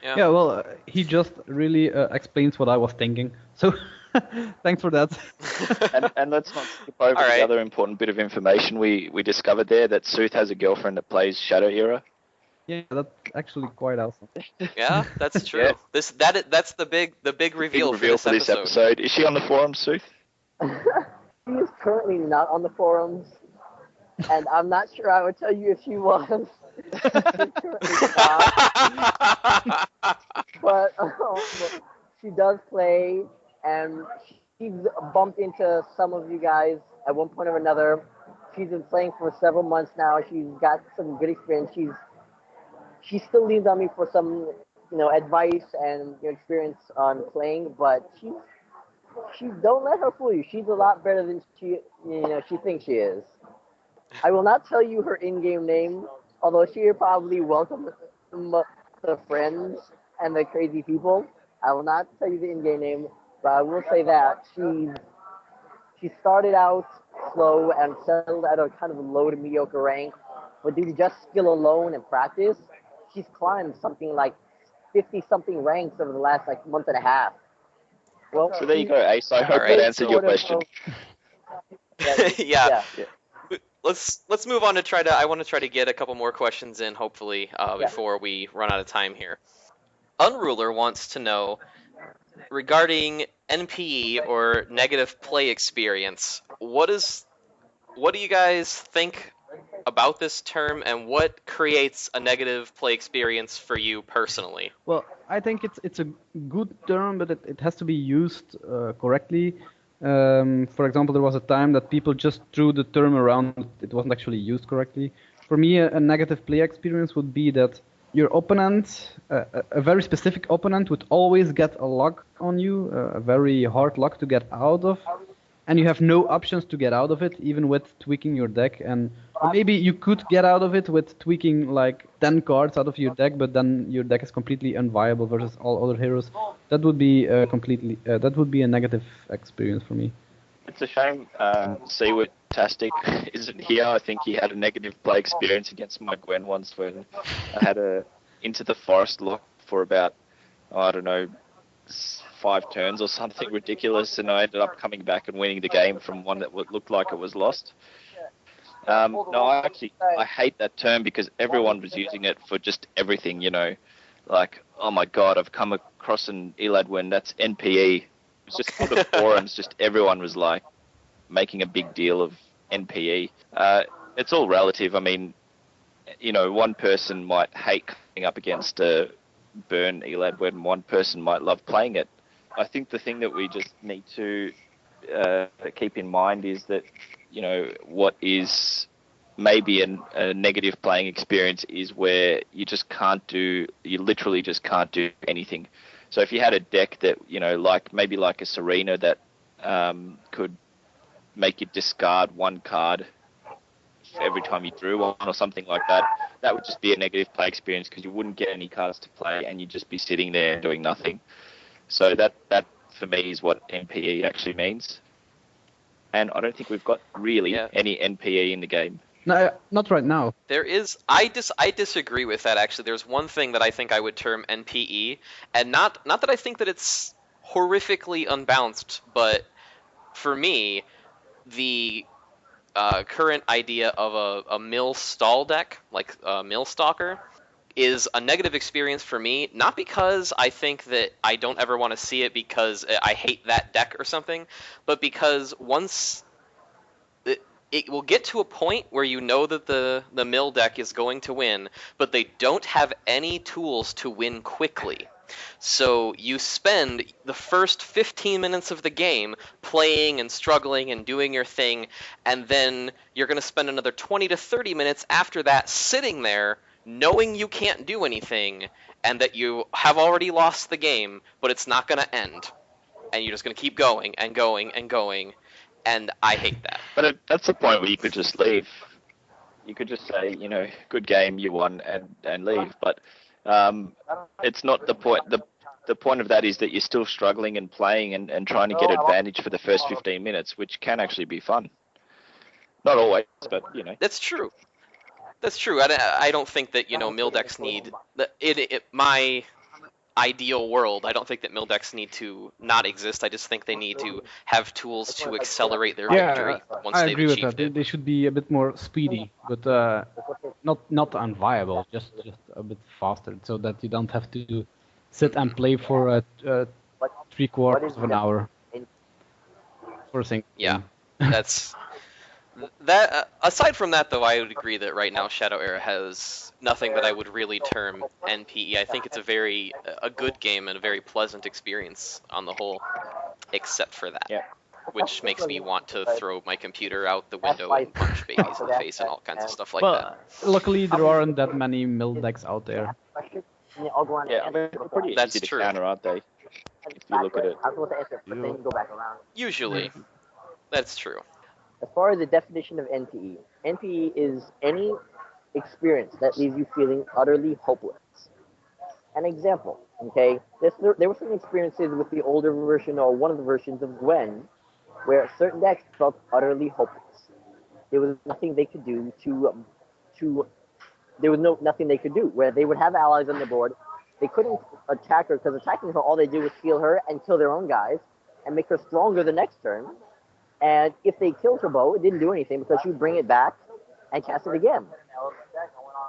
Yeah, well, he just really explains what I was thinking. So, thanks for that. and let's not skip over the other important bit of information we discovered there, that Sooth has a girlfriend that plays Shadow Era. Yeah, that's actually quite awesome. Yeah, that's true. Yeah. That's the big reveal for this episode. Is she on the forums, Sooth? She is currently not on the forums, and I'm not sure I would tell you if she was. But she does play, and she's bumped into some of you guys at one point or another. She's been playing for several months now. She's got some good experience. She still leans on me for some, advice and experience on playing, but she don't let her fool you. She's a lot better than she thinks she is. I will not tell you her in-game name, although she will probably welcome the friends and the crazy people. I will not tell you the in-game name, but I will say that she started out slow and settled at a kind of low to mediocre rank, but due to just skill alone and practice, she's climbed something like 50-something ranks over the last month and a half. Well, so there you go, Ace. I hope that answered your question. Yeah. Let's move on to I want to try to get a couple more questions in, hopefully, before we run out of time here. Unruler wants to know, regarding NPE or negative play experience, what do you guys think about this term, and what creates a negative play experience for you personally? Well, I think it's a good term, but it has to be used correctly. For example, there was a time that people just threw the term around. It wasn't actually used correctly. For me, a negative play experience would be that your opponent, a very specific opponent, would always get a lock on you, a very hard lock to get out of, and you have no options to get out of it, even with tweaking your deck. And maybe you could get out of it with tweaking like 10 cards out of your deck, but then your deck is completely unviable versus all other heroes. That would be that would be a negative experience for me. It's a shame Tastic isn't here. I think he had a negative play experience against my Gwen once when I had a Into the Forest lock for about, I don't know, 5 turns or something ridiculous, and I ended up coming back and winning the game from one that looked like it was lost. No, I hate that term because everyone was using it for just everything, you know. Like, oh my god, I've come across an Eladwin, that's NPE. It's just on the forums, just everyone was like making a big deal of NPE. It's all relative. I mean, you know, one person might hate coming up against a burn Eladwin, and one person might love playing it. I think the thing that we just need to keep in mind is that, you know, what is maybe a negative playing experience is where you literally just can't do anything. So if you had a deck that, you know, maybe like a Serena that could make you discard 1 card every time you drew one or something like that, that would just be a negative play experience because you wouldn't get any cards to play and you'd just be sitting there doing nothing. So that for me is what NPE actually means. And I don't think we've got really any NPE in the game. No, not right now. There is. I disagree with that, actually. There's one thing that I think I would term NPE, and not that I think that it's horrifically unbalanced, but for me, the current idea of a mill stall deck, like a mill stalker, is a negative experience for me, not because I think that I don't ever want to see it because I hate that deck or something, but because once it will get to a point where you know that the mill deck is going to win, but they don't have any tools to win quickly. So you spend the first 15 minutes of the game playing and struggling and doing your thing, and then you're going to spend another 20 to 30 minutes after that sitting there knowing you can't do anything and that you have already lost the game, but it's not going to end. And you're just going to keep going and going and going, and I hate that. But that's the point where you could just leave. You could just say, you know, good game, you won, and leave. But it's not the point. The point of that is that you're still struggling and playing and trying to get advantage for the first 15 minutes, which can actually be fun. Not always, but, you know. That's true. That's true. I don't think that, you know, mill decks need... my ideal world, I don't think that mill decks need to not exist. I just think they need to have tools to accelerate their victory once they've achieved it. I agree with that. They should be a bit more speedy, but not unviable, just a bit faster, so that you don't have to sit and play for 3/4 of an hour for a single game. That's... That aside from that, though, I would agree that right now Shadow Era has nothing that I would really term NPE. I think it's a good game and a very pleasant experience on the whole, except for that, which makes me want to throw my computer out the window and punch babies in the face and all kinds of stuff like that. Luckily, there aren't that many mill decks out there. Yeah, they're pretty easy to counter, aren't they? If you look at it. Usually, that's true. As far as the definition of NPE, NPE is any experience that leaves you feeling utterly hopeless. An example, okay? There were some experiences with the older version or one of the versions of Gwen where certain decks felt utterly hopeless. There was nothing they could do nothing they could do, where they would have allies on the board. They couldn't attack her because attacking her, all they did was heal her and kill their own guys and make her stronger the next turn. And if they killed her bow, it didn't do anything because she would bring it back and cast it again.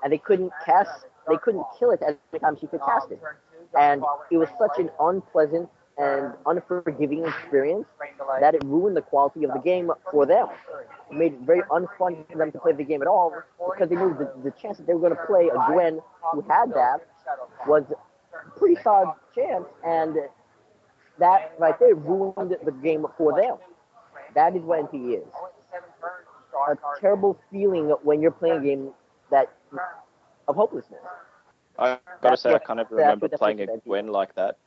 And they couldn't kill it every time she could cast it. And it was such an unpleasant and unforgiving experience that it ruined the quality of the game for them. It made it very unfun for them to play the game at all because they knew the chance that they were going to play a Gwen who had that was a pretty solid chance, and that right there ruined the game for them. That is what NPE is. A terrible feeling when you're playing a game of hopelessness. I gotta say, I can't ever remember playing a Gwen like that.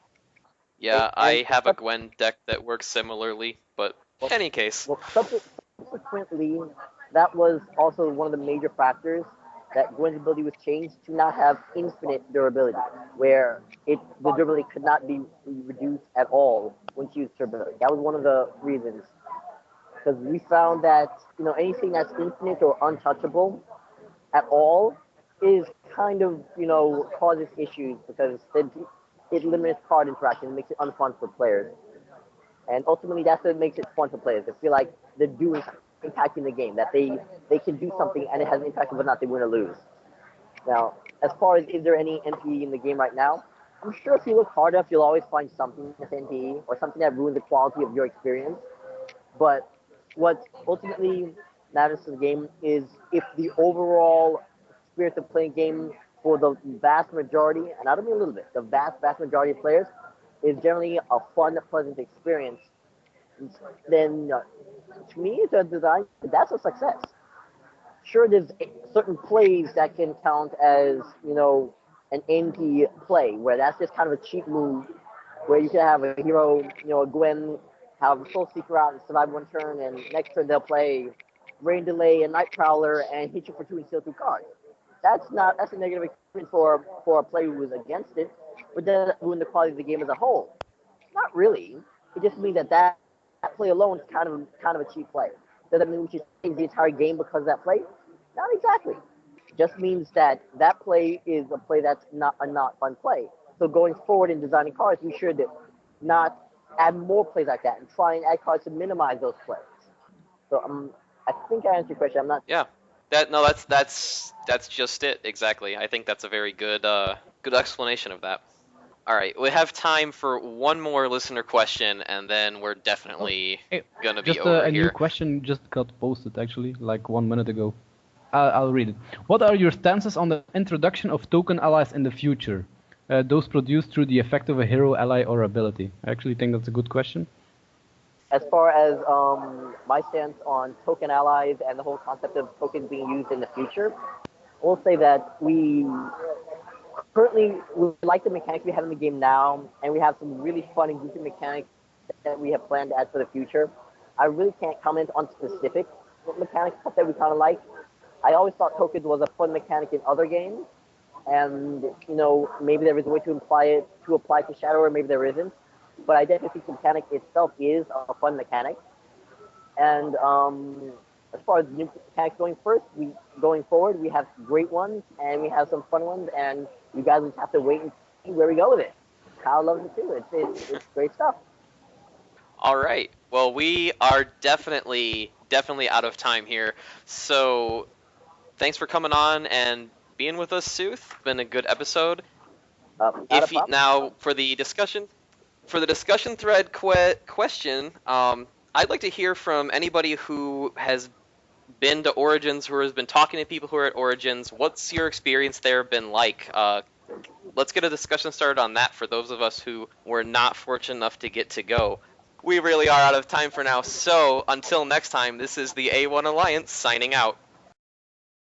Yeah, I have a Gwen deck that works similarly, but in any case. Well, subsequently, that was also one of the major factors that Gwen's ability was changed to not have infinite durability, where the durability could not be reduced at all when she used her ability. That was one of the reasons. Because we found that, anything that's infinite or untouchable at all is kind of, causes issues because it limits card interaction. It makes it unfun for players. And ultimately, that's what makes it fun for players. They feel like they're doing impacting the game, that they can do something and it has an impact whether or not they win or lose. Now, as far as is there any NPE in the game right now, I'm sure if you look hard enough, you'll always find something that's NPE or something that ruins the quality of your experience. But what ultimately matters to the game is if the overall experience of playing game for the vast majority, and I don't mean a little bit, the vast majority of players, is generally a fun, pleasant experience, then to me, as a design, that's a success. Sure, there's certain plays that can count as, an NP play, where that's just kind of a cheap move, where you can have a hero, a Gwen, have a Soul Seeker out and survive one turn, and next turn they'll play Rain Delay and Night Prowler and hit you for 2 and steal 2 cards. That's a negative experience for a player who is against it, but does that ruin the quality of the game as a whole? Not really. It just means that play alone is kind of a cheap play. Does that mean we should change the entire game because of that play? Not exactly. It just means that play is a play that's not a not fun play. So going forward in designing cards, we should not add more plays like that and try and add cards to minimize those plays. So I think I answered your question. I'm not. Yeah. That's just it exactly. I think that's a very good explanation of that. All right, we have time for one more listener question, and then we're definitely gonna be over here. Just a new question just got posted actually, like 1 minute ago. I'll read it. What are your stances on the introduction of token allies in the future? Those produced through the effect of a hero, ally, or ability. I actually think that's a good question. As far as my stance on token allies and the whole concept of tokens being used in the future, we'll say that we currently like the mechanics we have in the game now, and we have some really fun and goofy mechanics that we have planned to add for the future. I really can't comment on specific mechanics that we kind of like. I always thought tokens was a fun mechanic in other games, and maybe there is a way to apply to Shadow, or maybe there isn't. But I definitely think the mechanic itself is a fun mechanic. And as far as new mechanics going forward, we have great ones and we have some fun ones, and you guys just have to wait and see where we go with it. Kyle loves it too. It's great stuff. All right. Well, we are definitely out of time here. So thanks for coming on and being with us, Sooth. Been a good episode. Now for the discussion thread question, I'd like to hear from anybody who has been to Origins, who has been talking to people who are at Origins. What's your experience there been like? Let's get a discussion started on that for those of us who were not fortunate enough to get to go. We really are out of time for now, so until next time, this is the A1 Alliance signing out.